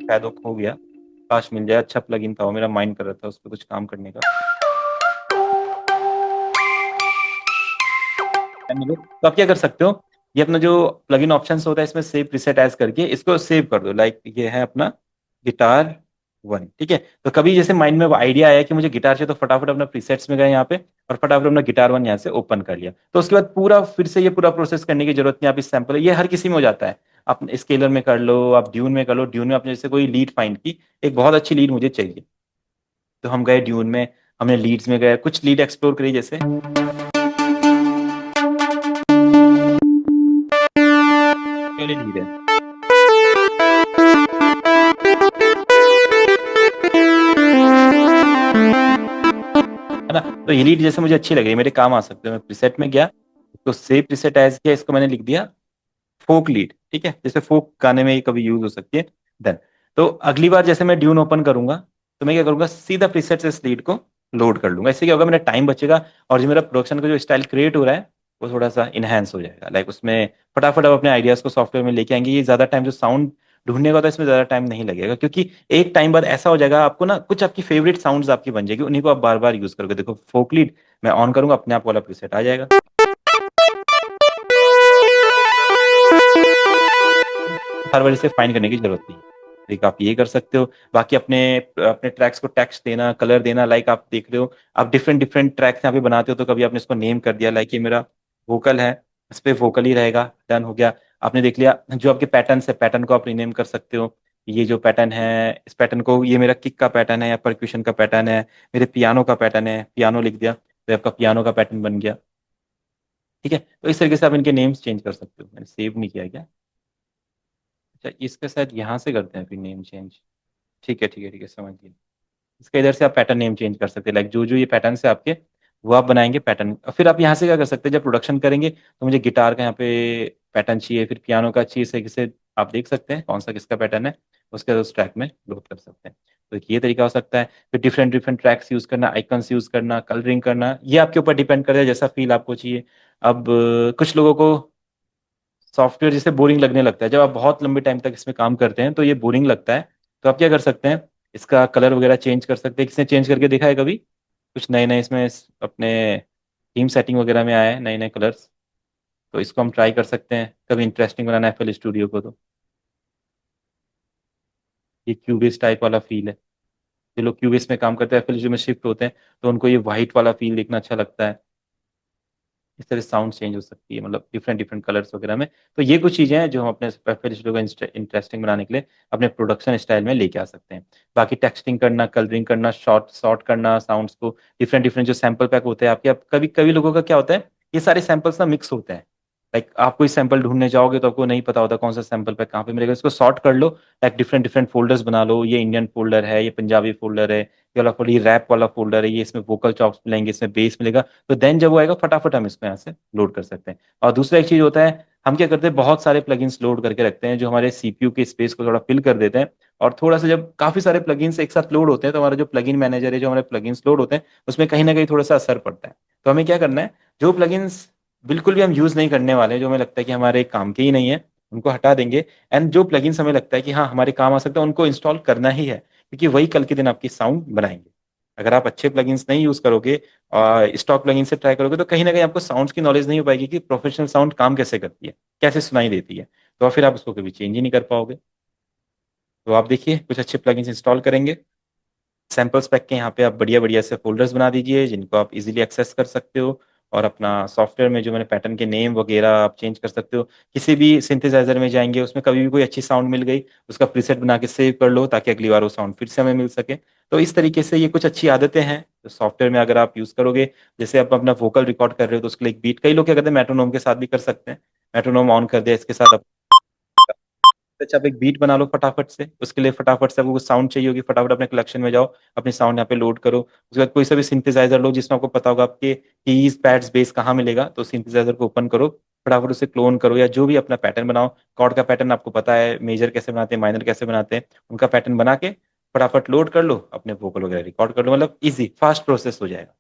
शायद वो खो गया, काश मिल जाए, अच्छा प्लगइन था वो, मेरा माइंड कर रहा था उस पर कुछ काम करने का। तो आप क्या कर सकते हो, ये अपना जो प्लगइन ऑप्शंस होता है इसमें सेव प्रीसेट एज करके इसको सेव कर दो। लाइक ये है अपना गिटार वन, ठीक है। तो कभी जैसे माइंड में वो आइडिया आया कि मुझे गिटार चाहिए, तो फटाफट अपना प्रीसेट्स में गए यहाँ पे, और फटाफट अपना गिटार वन यहाँ से ओपन कर लिया। तो उसके बाद पूरा फिर से ये पूरा प्रोसेस करने की जरूरत नहीं। आप इस सैम्पल, ये हर किसी में हो जाता है। आप स्केलर में कर लो, आप ड्यून में कर लो। ड्यून में आपने जैसे कोई लीड फाइंड की, एक बहुत अच्छी लीड मुझे चाहिए, तो हम गए ड्यून में, हमने लीड्स में गए, कुछ लीड एक्सप्लोर करी, जैसे वाली लीड है है ना। तो ये लीड जैसे मुझे अच्छी लग रही है, मेरे काम आ सकते हैं, मैं प्रीसेट में गया, तो सेव प्रीसेट एज किया, इसको मैंने लिख दिया फोक लीड। ठीक है, जैसे फोक गाने में ये कभी यूज हो सकती है। देन तो अगली बार जैसे मैं ड्यून ओपन करूंगा तो मैं क्या करूंगा, सीधा प्रीसेट से इस लीड को लोड कर लूंगा। इससे क्या होगा, मेरा टाइम बचेगा और जो मेरा प्रोडक्शन का जो स्टाइल क्रिएट हो रहा है वो थोड़ा सा इनहेंस हो जाएगा। लाइक उसमें फटाफट आप अपने आइडियाज को सॉफ्टवेयर में लेके आएंगे। ये ज्यादा टाइम जो साउंड ढूंढने का होता है इसमें ज्यादा टाइम नहीं लगेगा, क्योंकि एक टाइम बाद ऐसा हो जाएगा आपको ना, कुछ आपकी फेवरेट साउंड्स आपकी बन जाएगी, उन्हीं को आप बार बार यूज करोगे। देखो फोक लीड मैं ऑन करूंगा, अपने आप वाला प्रीसेट आ जाएगा। हर बार इसे फाइन करने की जरूरत नहीं है। एक आप ये कर सकते हो। बाकी अपने अपने ट्रैक्स को टेक्स्ट देना, कलर देना। लाइक आप देख रहे हो, आप डिफरेंट डिफरेंट ट्रैक्स यहाँ पे बनाते हो, तो कभी आपने इसको नेम कर दिया, लाइक ये मेरा वोकल है, इस पे वोकल ही रहेगा, डन हो गया। आपने देख लिया जो आपके पैटर्न है, पैटर्न को आप रीनेम कर सकते हो। ये जो पैटर्न है, इस पैटर्न को, ये मेरा किक का पैटर्न है या परक्यूशन का पैटर्न है, मेरे पियानो का पैटर्न है, पियानो लिख दिया तो आपका पियानो का पैटर्न बन गया। ठीक है, तो इस तरीके से आप इनके नेम्स चेंज कर सकते हो। मैंने सेव नहीं किया क्या? अच्छा, इसका शायद यहाँ से करते हैं फिर नेम चेंज। ठीक है ठीक है ठीक है, समझ गया। इसका इधर से आप पैटर्न नेम चेंज कर सकते हैं। लाइक जो जो ये पैटर्न है आपके, वो आप बनाएंगे पैटर्न। फिर आप यहाँ से क्या कर सकते हैं, जब प्रोडक्शन करेंगे तो मुझे गिटार का यहाँ पे पैटर्न चाहिए, फिर पियानो का चाहिए, से आप देख सकते हैं कौन सा किसका पैटर्न है, उसके बाद उस ट्रैक में लोड कर सकते हैं। तो एक ये तरीका हो सकता है। फिर डिफरेंट डिफरेंट ट्रैक्स यूज करना, आइकन्स यूज करना, कलरिंग करना, ये आपके ऊपर डिपेंड करता है जैसा फील आपको चाहिए। अब कुछ लोगों को सॉफ्टवेयर जैसे बोरिंग लगने लगता है, जब आप बहुत लंबे टाइम तक इसमें काम करते हैं तो ये बोरिंग लगता है। तो आप क्या कर सकते हैं, इसका कलर वगैरह चेंज कर सकते हैं। किसने चेंज करके देखा है कभी? कुछ नए नए इसमें अपने थीम सेटिंग वगैरह में आए हैं नए नए कलर्स, तो इसको हम ट्राई कर सकते हैं कभी इंटरेस्टिंग बनाना है एफएल स्टूडियो को तो। ये क्यूबिस टाइप वाला फील है। जो लोग क्यूबिस में काम करते हैं, एफएल स्टूडियो में शिफ्ट होते हैं, तो उनको ये वाइट वाला फील देखना अच्छा लगता है। इस तरह साउंड चेंज हो सकती है, मतलब डिफरेंट डिफरेंट कलर्स वगैरह में। तो ये कुछ चीज़ें हैं जो हम अपने प्रोफाइल को इंटरेस्टिंग बनाने के लिए अपने प्रोडक्शन स्टाइल में लेके आ सकते हैं। बाकी टेक्सटिंग करना, कलरिंग करना, शॉर्ट शॉर्ट करना साउंड्स को, डिफरेंट डिफरेंट जो सैंपल पैक होते हैं आपके, अब कभी कभी लोगों का क्या होता है, ये सारे सैंपल्स ना मिक्स होते हैं। लाइक आप कोई सैंपल ढूंढने जाओगे तो आपको नहीं पता होता कौन सा सैंपल पैक कहाँ पे मिलेगा, इसको सॉर्ट कर लो। लाइक डिफरेंट डिफरेंट फोल्डर्स बना लो, ये इंडियन फोल्डर है, ये पंजाबी फोल्डर है, ये वाला फोल्डर, ये रैप वाला फोल्डर है, ये इसमें वोकल चॉप्स मिलेंगे, इसमें बेस मिलेगा। तो देन जब वो आएगा फटाफट हम इसको यहाँ से लोड कर सकते हैं। और दूसरा एक चीज होता है, हम क्या करते हैं, बहुत सारे प्लगइन्स लोड करके रखते हैं जो हमारे सीपीयू के स्पेस को थोड़ा फिल कर देते हैं। और थोड़ा सा जब काफी सारे प्लगइन्स एक साथ लोड होते हैं तो हमारा जो प्लगइन मैनेजर है, जो हमारे प्लगइन्स लोड होते हैं, उसमें कहीं ना कहीं थोड़ा सा असर पड़ता है। तो हमें क्या करना है, जो प्लगइन्स बिल्कुल भी हम यूज नहीं करने वाले, जो हमें लगता है कि हमारे काम के ही नहीं है, उनको हटा देंगे। एंड जो प्लगइन्स हमें लगता है कि हाँ हमारे काम आ सकता है, उनको इंस्टॉल करना ही है, क्योंकि वही कल के दिन आपकी साउंड बनाएंगे। अगर आप अच्छे प्लगइन्स नहीं यूज करोगे और स्टॉक प्लगइन से ट्राई करोगे, तो कहीं ना कहीं आपको साउंड्स की नॉलेज नहीं हो पाएगी कि प्रोफेशनल साउंड काम कैसे करती है, कैसे सुनाई देती है। तो फिर आप उसको कभी चेंज ही नहीं कर पाओगे। तो आप देखिए कुछ अच्छे प्लगइन्स इंस्टॉल करेंगे, सैम्पल्स पैक के यहाँ पे आप बढ़िया बढ़िया से फोल्डर्स बना दीजिए जिनको आप इजीली एक्सेस कर सकते हो। और अपना सॉफ्टवेयर में जो मैंने पैटर्न के नेम वगैरह आप चेंज कर सकते हो। किसी भी सिंथेसाइजर में जाएंगे, उसमें कभी भी कोई अच्छी साउंड मिल गई, उसका प्रीसेट बना के सेव कर लो ताकि अगली बार वो साउंड फिर से हमें मिल सके। तो इस तरीके से ये कुछ अच्छी आदतें हैं जो सॉफ्टवेयर में अगर आप यूज करोगे। जैसे आप अपना वोकल रिकॉर्ड कर रहे हो तो उसके लिए एक बीट, कई लोग क्या करते हैं मेट्रोनोम के साथ भी कर सकते हैं। मेट्रोनोम ऑन कर दिया, इसके साथ अच्छा आप एक बीट बना लो फटाफट से। उसके लिए फटाफट से आपको कुछ साउंड चाहिए होगी, फटाफट अपने कलेक्शन में जाओ, अपनी साउंड यहाँ पे लोड करो। उसके बाद कोई सा भी सिंथेसाइजर लो जिसमें आपको पता होगा आपके कीज पैड्स बेस कहाँ मिलेगा, तो सिंथेसाइजर को ओपन करो, फटाफट उसे क्लोन करो, या जो भी अपना पैटर्न बनाओ। कॉर्ड का पैटर्न आपको पता है, मेजर कैसे बनाते हैं, माइनर कैसे बनाते हैं, उनका पैटर्न बना के फटाफट लोड कर लो, अपने वोकल वगैरह रिकॉर्ड कर लो। मतलब इजी फास्ट प्रोसेस हो जाएगा।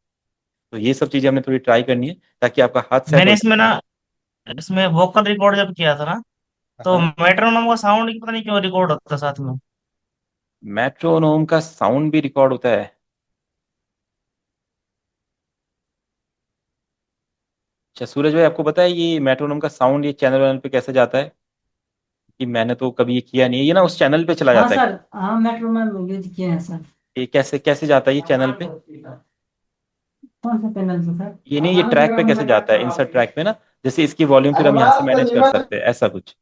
तो ये सब चीजें हमने थोड़ी ट्राई करनी है ताकि आपका हाथ सेट मैंने हो इसमें ना, इसमें वोकल रिकॉर्ड जब किया था ना, तो जाए। मेट्रोनोम का साउंड ही पता नहीं क्यों रिकॉर्ड होता था साथ में। मेट्रोनोम का साउंड भी रिकॉर्ड होता है? अच्छा सूरज भाई, आपको पता है ये मेट्रोनोम का साउंड ये चैनल वैनल पे कैसे जाता है? कि मैंने तो कभी ये किया नहीं है, ये ना उस चैनल पे चला हाँ जाता है। सर, हाँ मेट्रो में यूज किए हैं सर। ये कैसे कैसे जाता है ये चैनल पे? कौन सा पैनल से सर? ये नहीं, ये ट्रैक पे कैसे जाता है, इंसर्ट ट्रैक पे ना, जैसे इसकी वॉल्यूम फिर हम यहाँ से मैनेज कर सकते हैं, ऐसा कुछ।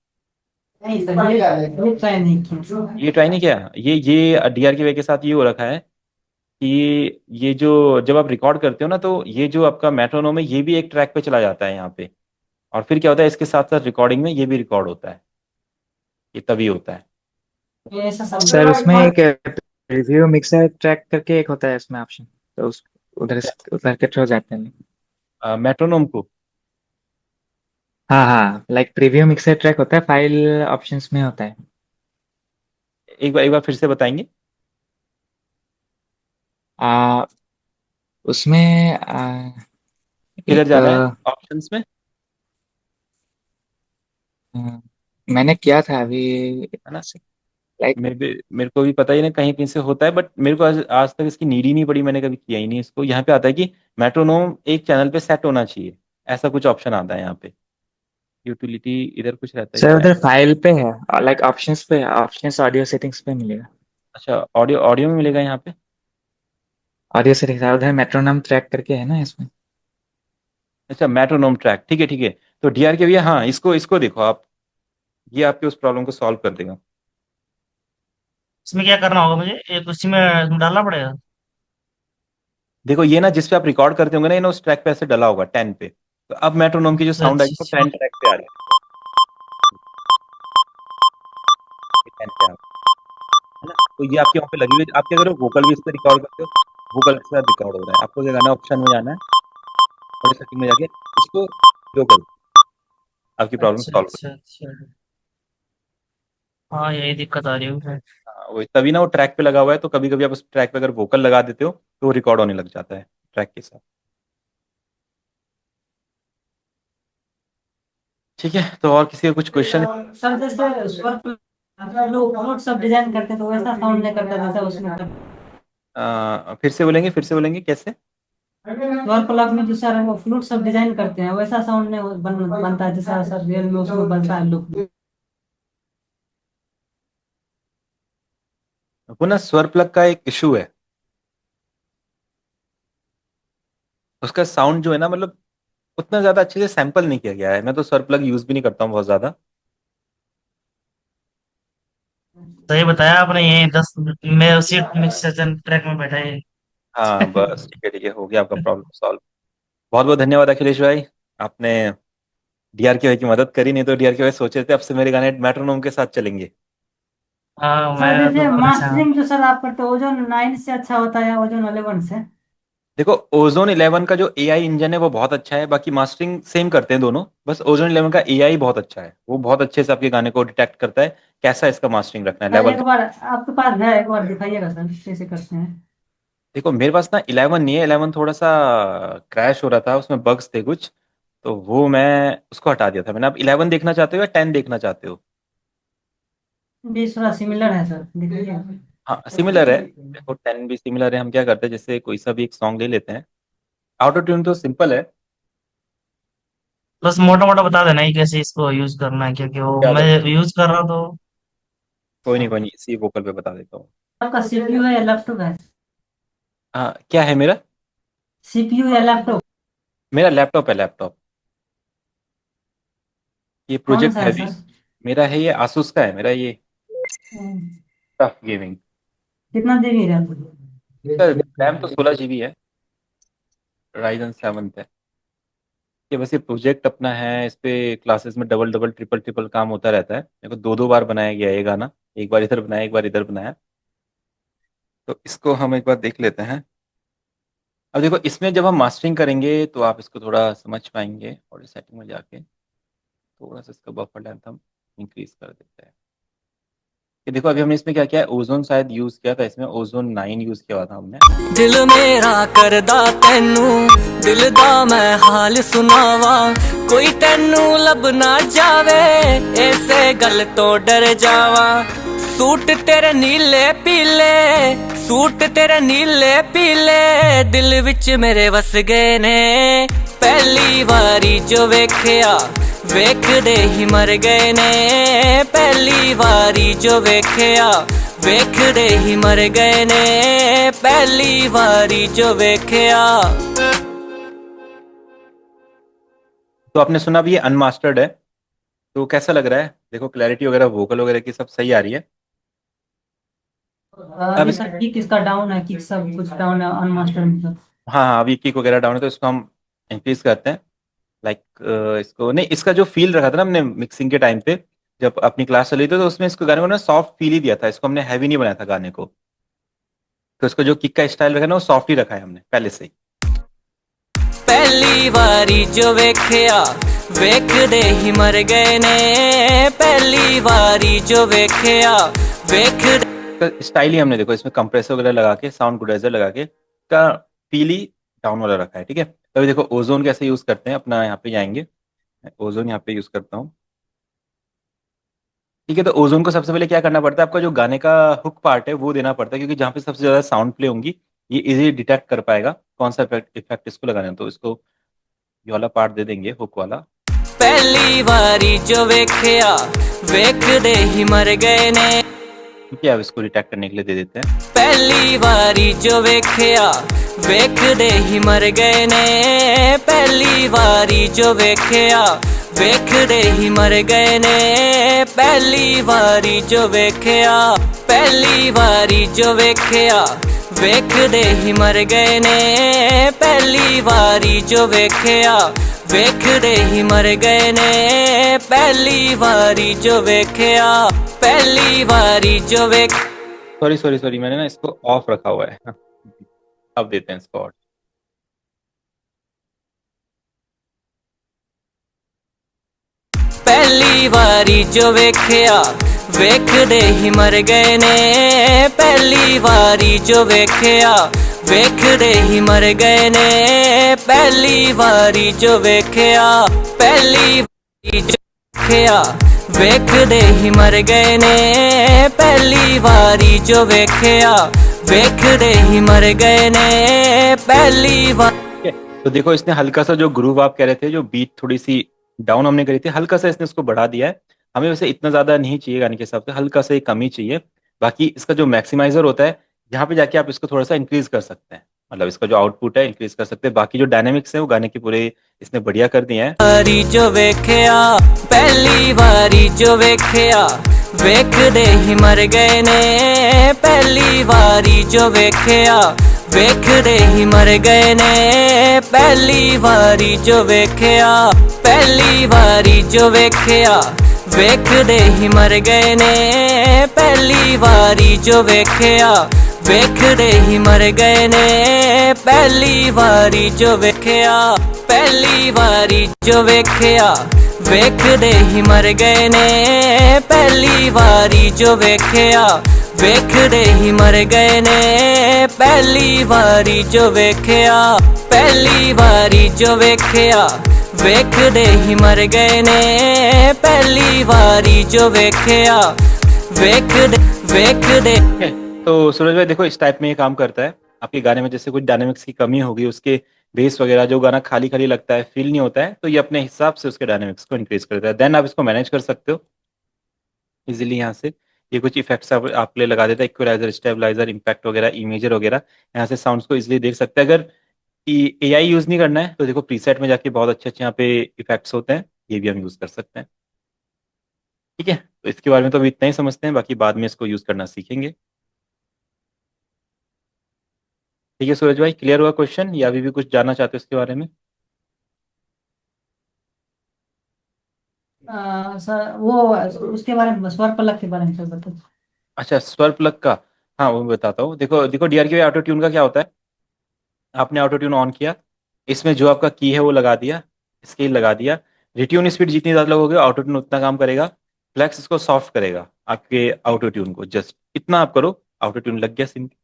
नहीं सर, ये ट्राई नहीं किया। ये ट्राई नहीं किया? ये डीआर के वे के साथ ये हो रखा है कि ये जो जब आप रिकॉर्ड करते हो ना, तो ये जो आपका मेट्रोनोम है ये भी एक ट्रैक पे चला जाता है यहाँ पे। और फिर क्या होता है, इसके साथ साथ रिकॉर्डिंग में ये भी रिकॉर्ड होता है। ये तभी होता है। ये ऐसा सब सर उसमें एक रिव्यू मिक्सर ट्रैक करके एक होता है इसमें ऑप्शन, तो उस उधर के थ्रू जाते हैं। मेट्रोनोम को? हाँ हाँ, लाइक प्रीव्यू मिक्सर ट्रैक होता है, फाइल ऑप्शंस में होता है। एक बार फिर से बताएंगे? आ, उसमें किधर एक जाना है ऑप्शंस में? अ, मैंने किया था अभी, है ना? लाइक। मेरे को भी पता ही नहीं, कहीं कहीं से होता है, बट मेरे को आज तक इसकी नीड ही नहीं पड़ी, मैंने कभी किया ही नहीं इसको। यहाँ पे आता है कि मेट्रोनोम एक चैनल पे सेट होना चाहिए, ऐसा कुछ ऑप्शन आता है यहाँ पे। यूटिलिटी इधर कुछ रहता है सर क्या? उधर फाइल पे है, लाइक ऑप्शंस पे, ऑप्शंस ऑडियो सेटिंग्स पे मिलेगा। अच्छा, ऑडियो ऑडियो में मिलेगा यहाँ पे? ऑडियो सेटिंग्स उधर मेट्रोनोम ट्रैक करके है ना इसमें। अच्छा, मेट्रोनोम ट्रैक, ठीक है ठीक है। तो डीआर के भैया, हाँ, इसको इसको देखो आप, ये आपके उस प्रॉब्लम को सॉल्व कर देगा। इसमें क्या करना होगा मुझे, एक उसी में डालना पड़ेगा? देखो ये ना, जिस पे आप रिकॉर्ड करते होंगे ना, ये ना उस ट्रैक पे ऐसे डला होगा 10 पे। तो अब मेट्रोनोम की जो साउंड आएगी वो अच्छा 10 ट्रैक पे आ रही है, 10 पे आ रही है ना? तो ये आपके वहाँ पे लगी हुई है। आप क्या करो, वोकल भी इस पे रिकॉर्ड करते हो, वोकल के साथ रिकॉर्ड हो रहा है। आपको क्या करना है, ऑप्शन में जाना है, थोड़ी सेटिंग में जाके इसको लो करो, आपकी प्रॉब्लम अच्छा सॉल्व हो अच्छा अच्छा। हाँ यही दिक्कत आ रही है। जाएगी। हाँ, वो तभी ना वो ट्रैक पे लगा हुआ है, तो कभी कभी आप उस ट्रैक पे अगर वोकल लगा देते हो तो वो रिकॉर्ड होने लग जाता है ट्रैक के साथ। ठीक है, तो और किसी का कुछ क्वेश्चन? सर जैसे स्वर अगर लोग फ्लूट सब डिजाइन करते तो वैसा साउंड नहीं करता जैसा उसमें फिर से बोलेंगे, फिर से बोलेंगे, कैसे? स्वर प्लग में जो सर वो फ्लूट सब डिजाइन करते हैं वैसा साउंड नहीं बनता है जैसा सर रियल में उसमें बनता है लुक। वो ना स्वर प्लग का एक इशू है, उसका साउंड जो है ना, मतलब उतना ज्यादा अच्छे से सैंपल नहीं किया गया है। मैं तो स्वर प्लग यूज भी नहीं करता हूँ बहुत ज्यादा। सही बताया आपने, ये 10 मैं उसी मिक्सर ट्रैक में बैठा है। हाँ बस, ठीक है, हो गया आपका प्रॉब्लम सॉल्व। बहुत बहुत धन्यवाद अखिलेश भाई, आपने डीआर के भाई की मदद करी, नहीं तो डीआर के भाई सोच रहे थे अब से मेरे गाने मेट्रोनोम के साथ चलेंगे। हाँ सर मैं तो जैसे परेशान। मास्टरिंग जो सर आप करते हो ओजोन 9 से अच्छा होता है या ओजोन 11 से? देखो, ओजोन 11 का जो एआई इंजन है वो बहुत अच्छा है, बाकी मास्टरिंग सेम करते हैं दोनों। बस ओजोन 11 का एआई बहुत अच्छा है, वो बहुत अच्छे से आपके गाने को डिटेक्ट करता है, कैसा इसका मास्टरिंग रखना है, सर लेवल। एक बार आपके पास है, एक बार दिखाइएगा सर कैसे करते हैं। देखो मेरे पास ना 11 नहीं है, 11 थोड़ा सा क्रैश हो रहा था, उसमें बग्स थे कुछ, तो वो मैं उसको हटा दिया था मैंने। आप 11 देखना चाहते हो या 10 देखना चाहते हो? भी थोड़ा सिमिलर है सर, दिखाइए। हाँ सिमिलर है, देखो 10 भी सिमिलर है। हम क्या करते हैं, जैसे कोई सा भी एक सॉन्ग ले लेते हैं, ऑटो ट्यून तो सिंपल है। बस मोटा मोटा बता देना ही कैसे इसको यूज करना है, क्योंकि वो क्या मैं बताऊँ? यूज कर रहा हूँ तो। कोई नहीं, इसी वोकल पे बता देता हूँ। आपका सीपीयू है या लैपटॉप है? हाँ, क्या है मेरा? सीपीयू या लैपटॉप? मेरा लैपटॉप है, लैपटॉप। ये कौन प्रोजेक्ट सा है हैवी सर? मेरा है, ये आसूस का है मेरा, ये हम्म, टफ गेमिंग। कितना देवी रैम? सर रैम तो 16 GB है, राइजन 7 है। ये बस ये प्रोजेक्ट अपना है, इस पे क्लासेस में डबल डबल ट्रिपल ट्रिपल काम होता रहता है। मेरे को दो दो बार बनाया गया है ये गाना, एक बार इधर बनाया, एक बार इधर बनाया। तो इसको हम एक बार देख लेते हैं। अब देखो, इसमें जब हम मास्टरिंग करेंगे तो आप इसको थोड़ा समझ पाएंगे, और सेटिंग में जाके थोड़ा सा इसका बफर लेंथ हम इंक्रीज कर देते हैं। कि देखो अभी हमने इसमें क्या किया है, ओजोन शायद यूज किया था, इसमें ओजोन 9 यूज किया हुआ था हमने। दिल मेरा करदा तैनू दिल दा मैं हाल सुनावा कोई तैनू लब ना जावे ऐसे गल तो डर जावा सूट तेरे नीले पीले सूट तेरे नीले पीले दिल विच मेरे वस गए ने पहली वारी जो वेख्या वेखदे ही मर गए ने पहली वारी जो वेख्या वेखदे ही मर गए ने पहली वारी जो वेख्या। तो आपने सुना भी, ये अनमास्टर्ड है, तो कैसा लग रहा है? देखो क्लैरिटी वगैरह, वोकल वगैरह की सब सही आ रही है। अब अभी इस सर किक इसका डाउन है, किक सब कुछ डाउन है अनमास्टर में तो। हाँ हाँ, अभी किक वगैरह डाउन है, तो इसको हम इंक्रीज करते हैं। लाइक इसको नहीं, इसका जो फील रखा था ना हमने मिक्सिंग के टाइम पे, जब अपनी क्लास चली थी, तो उसमें इसको गाने को ना सॉफ्ट फील ही दिया था, इसको हमने हैवी नहीं बनाया था गाने को। तो इसको जो किक का स्टाइल रखा है ना, वो सॉफ्ट ही रखा है हमने पहले से ही। पहली वारी जो वेख्या वेखदे ही मर गए ने पहली वारी जो वेख्या वेख स्टाइल ही हमने देखो इसमें कंप्रेसर वगैरह लगा के, साउंड ग्रुडाइजर लगा के का फील ही डाउन वाला रखा है, ठीक है। तो अभी देखो ओजोन कैसे यूज करते हैं, अपना यहाँ पे जाएंगे, ओजोन यहाँ पे यूज करता हूँ, ठीक है। तो ओजोन को सबसे पहले क्या करना पड़ता है, आपका जो गाने का हुक पार्ट है वो देना पड़ता है, क्योंकि जहाँ पे सबसे ज्यादा साउंड प्ले होंगी ये इजीली डिटेक्ट कर पाएगा कौन सा इफेक्ट इफेक्ट इसको लगाना है। तो इसको ये वाला पार्ट दे देंगे हुक वाला। पहली बारी जो वेख्या वेखदे ही मर गए ने ठीक है, अब इसको डिटेक्ट करने के लिए दे देते हैं। पहली बारी जो वेख्या वेखदे ही मर गए ने पहली बारी जो वेख्या वेखदे ही मर गए ने पहली बारी जो वेख्या पहली बारी जो वेख्या वेखदे ही मर गए ने पहली बारी जो वेख्या वेखदे ही मर गए ने पहली बारी जो वेख्या पहली बारी जो वेख सॉरी सॉरी सॉरी, मैंने ना इसको ऑफ रखा हुआ है। हाँ, अब देते हैं इसको और। पहली बारी जो वेख्या वेखदे ही मर गए ने पहली बारी जो वेख्या वेखदे ही मर गए ने पहली बारी जो वेख्या पहली बारी जो वेख्या वेखदे ही मर गए ने पहली बारी जो वेख्या वेखदे ही मर गए ने पहली बार। ठीक है, तो देखो इसने हल्का सा जो ग्रूव आप कह रहे थे, जो बीट थोड़ी सी डाउन हमने करी थी, हल्का सा इसने उसको बढ़ा दिया है। हमें वैसे इतना ज्यादा नहीं चाहिए गाने के हिसाब से, हल्का सा एक कमी चाहिए। बाकी इसका जो मैक्सिमाइजर होता है, यहाँ पे जाके आप इसको थोड़ा सा इंक्रीज कर सकते हैं, मतलब इसका जो आउटपुट है इंक्रीज कर सकते हैं। बाकी जो डायनेमिक्स है वो गाने के पूरे इसने बढ़िया कर दिए हैं। बारी जो वेख्या पहली बारी जो वेख्या वेखदे ही मर गए ने पहली बारी जो वेख्या वेखदे ही मर गए ने पहली बारी जो वेख्या पहली बारी जो वेख्या वेखदे ही मर गए ने पहली बारी जो वेख्या वेखदे ही मर गए ने पहली बारी जो वेख्या पहली बारी जो वेख्या वेखदे ही मर गए ने पहली बारी जो वेख्या वेखदे ही मर गए ने पहली बारी जो वेख्या पहली बारी जो वेख्या वेखदे ही मर गए ने पहली बारी जो वेख्या वेखदे वेखदे। ठीक है, तो सूरज भाई देखो इस टाइप में ये काम करता है। आपके गाने में जैसे कुछ डायनेमिक्स की कमी होगी, उसके बेस वगैरह, जो गाना खाली खाली लगता है, फील नहीं होता है, तो ये अपने हिसाब से उसके डायनेमिक्स को इंक्रीज करता है। देन आप इसको मैनेज कर सकते हो इजीली यहाँ से। ये कुछ इफेक्ट्स आप ले लगा देता है, इक्वलाइजर, स्टेबलाइजर, इम्पैक्ट वगैरह, इमेजर वगैरह। यहाँ से साउंड्स को इजीली देख सकते हैं। अगर एआई यूज नहीं करना है तो देखो प्रीसेट में जाके बहुत अच्छे अच्छे यहाँ पे इफेक्ट्स होते हैं, ये भी हम यूज कर सकते हैं। ठीक है, तो इसके बारे में तो अभी इतना ही समझते हैं, बाकी बाद में इसको यूज करना सीखेंगे। ठीक है सूरज भाई, क्लियर हुआ क्वेश्चन, या अभी भी कुछ जानना चाहते हो इसके बारे में? सर वो उसके बारे में, स्वर पलक के बारे में सर बताओ। अच्छा, स्वर प्लग का, हाँ वो मैं बताता हूँ। देखो देखो डीआरके ऑटो ट्यून का क्या होता है, आपने ऑटो ट्यून ऑन किया, इसमें जो आपका की है वो लगा दिया, स्केल लगा दिया, रिट्यून स्पीड जितनी ज़्यादा लगोगे ऑटो ट्यून उतना काम करेगा। फ्लेक्स इसको सॉफ्ट करेगा आपके ऑटो ट्यून को, जस्ट इतना आप करो, ऑटो ट्यून लग गया सिंपल।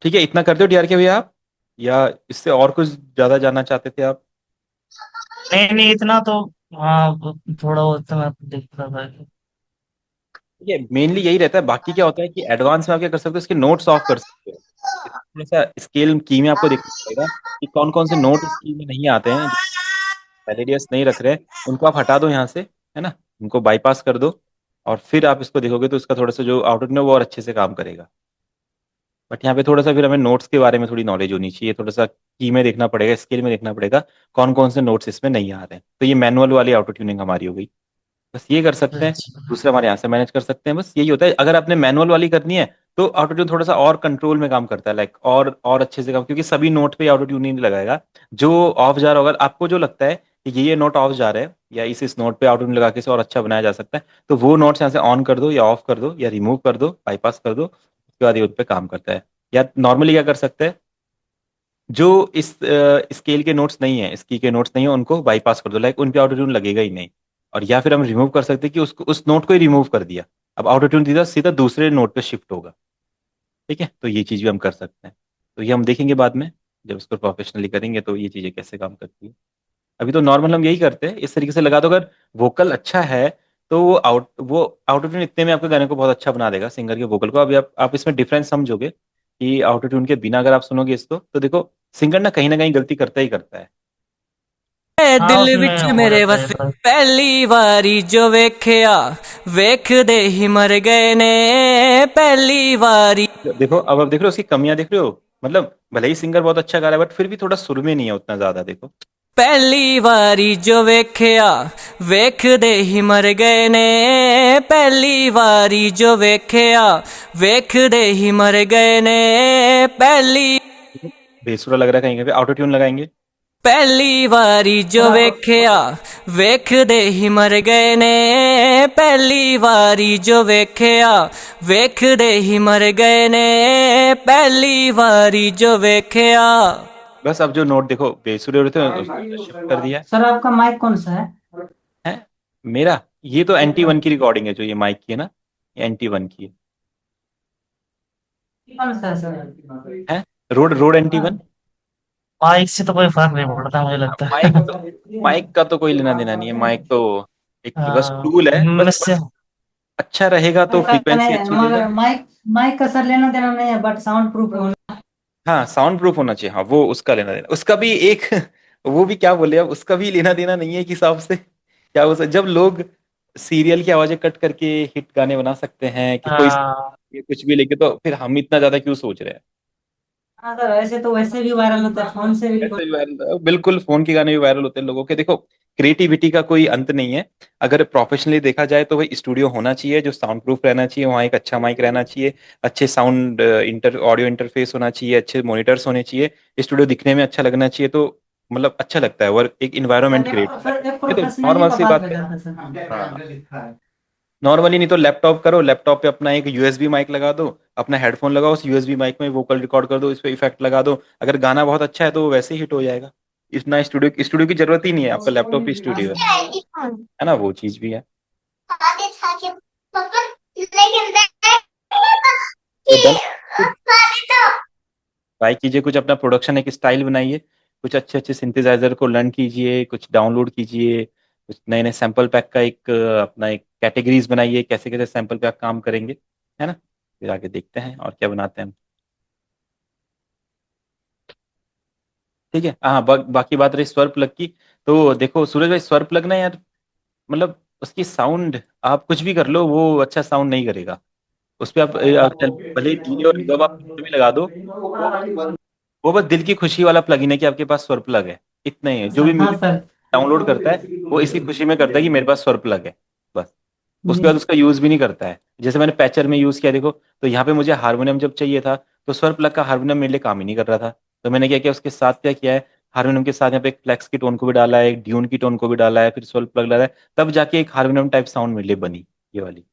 ठीक है, इतना कर दो डीआरके भैया आप, या इससे और कुछ ज़्यादा जानना चाहते थे आप? नहीं नहीं, इतना तो हाँ, थोड़ा बहुत तो मैं देखता था। ठीक है, मेनली यही रहता है। बाकी क्या होता है कि एडवांस में आप क्या कर सकते हो, इसके नोट्स ऑफ कर सकते हो। थोड़ा सा स्केल की में आपको देखना पड़ेगा कि कौन कौन से नोट इस की में नहीं आते हैं, मेलेडियस नहीं रख रहे हैं, उनको आप हटा दो यहाँ से, है ना, उनको बाईपास कर दो। और फिर आप इसको देखोगे तो इसका थोड़ा सा जो आउटपुट है वो और अच्छे से काम करेगा। बट यहाँ पे थोड़ा सा फिर हमें नोट्स के बारे में थोड़ी नॉलेज होनी चाहिए, थोड़ा सा की में देखना पड़ेगा, स्केल में देखना पड़ेगा कौन कौन से नोट्स इसमें नहीं आ रहे हैं। तो ये मैनुअल वाली ऑटो ट्यूनिंग हमारी हो गई, बस ये कर सकते हैं। अच्छा। दूसरे हमारे यहाँ से मैनेज कर सकते हैं, बस यही होता है। अगर आपने मैनुअल वाली करनी है तो ऑटो ट्यून थोड़ा सा और कंट्रोल में काम करता है, लाइक और अच्छे से काम, क्योंकि सभी नोट पे ऑटो ट्यून नहीं लगाएगा। जो ऑफ जा रहा होगा, आपको जो लगता है कि ये नोट ऑफ जा रहा है, या इस नोट पे ऑटो ट्यून लगा के इसे और अच्छा बनाया जा सकता है, तो वो नोट्स यहाँ से ऑन कर दो, या ऑफ कर दो, या रिमूव कर दो, बाईपास कर दो, उसके बाद ये उन पे काम करता है। या नॉर्मली क्या कर सकते हैं, जो इस स्केल के नोट्स नहीं है, इसकी के नोट्स नहीं है, उनको बाईपास कर दो, लाइक उन पे ऑटो ट्यून लगेगा ही नहीं। और या फिर हम रिमूव कर सकते हैं कि उसको, उस नोट को ही रिमूव कर दिया, अब ऑटो ट्यून सीधा सीधा दूसरे नोट पे शिफ्ट होगा। ठीक है, तो ये चीज भी हम कर सकते हैं। तो ये हम देखेंगे बाद में, जब इसको प्रोफेशनली करेंगे तो ये चीजें कैसे काम करती है। अभी तो नॉर्मल हम यही करते हैं, इस तरीके से लगा दो। अगर वोकल अच्छा है तो वो ऑटो ट्यून इतने में आपके गाने को बहुत अच्छा बना देगा, सिंगर के वोकल को। अभी आप इसमें डिफरेंस समझोगे कि ऑटो ट्यून के बिना अगर आप सुनोगे इसको, तो देखो सिंगर ना कहीं गलती करता ही करता है। हाँ दिल उसमें विच हो मेरे जाता है वसे थोड़ा। पहली वारी जो वेख्या वेखदे ही मर गए ने पहली वारी देखो, अब देख रहे हो उसकी कमियां, देख रहे हो, मतलब भले ही सिंगर बहुत अच्छा गा रहा है बट फिर भी थोड़ा सुर में नहीं है उतना ज्यादा, देखो। पहली वारी जो वेख्या वेखदे ही मर गए ने पहली वारी जो वेख्या वेखदे ही मर गए ने पहली बेसुरा लग रहा है, कहीं पे ऑटो ट्यून लगाएंगे। पहली वारी जो वेख्या वेखदे ही मर गए ने पहली वारी जो वेख्या वेखदे ही मर गए ने पहली वारी जो वेख्या। बस अब जो नोट देखो बेसुरे हो रहे थे उसको शिफ्ट कर दिया सर आपका माइक कौन सा है? है। मेरा ये तो NT1 की रिकॉर्डिंग है, जो ये माइक की है ना, ये NT1 की कौन सा है सर? है। Road road NT1। माइक से तो कोई फर्क नहीं पड़ता मुझे लगता है। माइक का तो कोई लेना देना नहीं है, माइक तो एक बस हाँ, टूल है, बस मुझसे बस अच्छा रहेगा तो माइक का फ्रीक्वेंसी नहीं, अच्छी देगा। मगर माइक माइक का सर लेना देना नहीं है, बट साउंड प्रूफ होना। हाँ साउंड प्रूफ होना चाहिए, हाँ वो उसका लेना देना, उसका भी एक वो भी क्या बोले, अब उसका भी लेना देना नहीं है एक हिसाब से। क्या हो जब लोग सीरियल की आवाजें कट करके हिट गाने बना सकते हैं कि कोई हाँ ये कुछ भी लेके, तो फिर हम इतना ज्यादा क्यों सोच रहे हैं। हाँ सर, ऐसे तो वैसे भी वायरल होता है, फोन से भी ऐसे भी वायरल, बिल्कुल फोन के गाने भी वायरल होते हैं लोगों के। देखो क्रिएटिविटी का कोई अंत नहीं है। अगर प्रोफेशनली देखा जाए तो वही स्टूडियो होना चाहिए जो साउंड प्रूफ रहना चाहिए, वहाँ एक अच्छा माइक रहना चाहिए, अच्छे साउंड इंटर ऑडियो इंटरफेस होना चाहिए, अच्छे मॉनिटर्स होने चाहिए, स्टूडियो दिखने में अच्छा लगना चाहिए, तो मतलब अच्छा लगता है वर्क, एक इन्वायरमेंट सर, क्रिएट होता है। एक ये तो प्रोफेशनली नॉर्मल का सी बात बात हो है। जाता है हाँ सर। नॉर्मली, नहीं तो लैपटॉप करो, लैपटॉप पे अपना एक USB माइक लगा दो, अपना हेडफोन लगाओ, उस USB माइक में वोकल रिकॉर्ड कर दो, इस पे इफेक्ट लगा दो, अगर गाना बहुत अच्छा है तो वो वैसे ही हिट हो जाएगा। इतना स्टूडियो स्टूडियो की जरूरत ही नहीं है, आपका लैपटॉप ही स्टूडियो है ना, वो चीज भी है। तो डन, ट्राई कीजिए, कुछ अपना प्रोडक्शन एक स्टाइल बनाइए, कुछ अच्छे अच्छे सिंथेसाइजर को लर्न कीजिए, कुछ डाउनलोड कीजिए, कुछ नए नए सैंपल पैक का एक अपना एक कैटेगरीज बनाइए, कैसे कैसे सैंपल पैक काम करेंगे, है ना। फिर आगे देखते हैं और क्या बनाते हैं हम। ठीक है, हाँ बाकी बात रही स्वर प्लग की। तो देखो सूरज भाई, स्वर प्लग ना यार, मतलब उसकी साउंड आप कुछ भी कर लो वो अच्छा साउंड नहीं करेगा। उस पर आप चल भले डिले और रिवर्ब आप कुछ भी लगा दो, वो बस दिल की खुशी वाला प्लगइन है कि आपके पास स्वर प्लग है, इतना ही है। जो भी हाँ म्यूजिक सर। डाउनलोड करता है वो इसी खुशी में करता है कि मेरे पास स्वर प्लग है, बस। उसके बाद जी। उसका यूज भी नहीं करता है। जैसे मैंने पैचर में यूज किया, देखो तो यहाँ पे मुझे हारमोनियम जब चाहिए था, तो स्वर प्लग का हारमोनियम मेरे लिए काम ही नहीं कर रहा था। तो मैंने क्या किया, उसके साथ क्या किया है, हारमोनियम के साथ यहाँ पे एक फ्लेक्स की टोन को भी डाला है, एक ड्यून की टोन को भी डाला है, फिर स्वर प्लग डाला है, तब जाके एक हारमोनियम टाइप साउंड मेरे लिए बनी, ये वाली।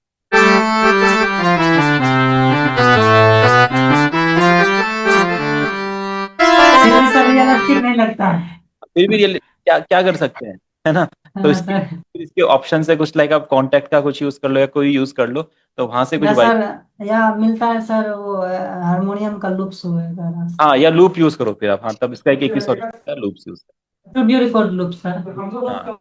फिर भी सर रियलिस्टिक नहीं लगता है। फिर भी क्या क्या कर सकते हैं, है ना। तो हाँ इसके सर। फिर इसके ऑप्शन है कुछ, लाइक आप कॉन्टेक्ट का कुछ यूज कर लो या कोई यूज कर लो, तो वहां से कुछ या वाइब। सर, या मिलता है सर वो हारमोनियम का लूप्स होएगा ना। हाँ या लूप यूज करो फिर आप, हाँ तब इसका एक ही सॉल्यूशन है, loops use. Studio record loop sir. हाँ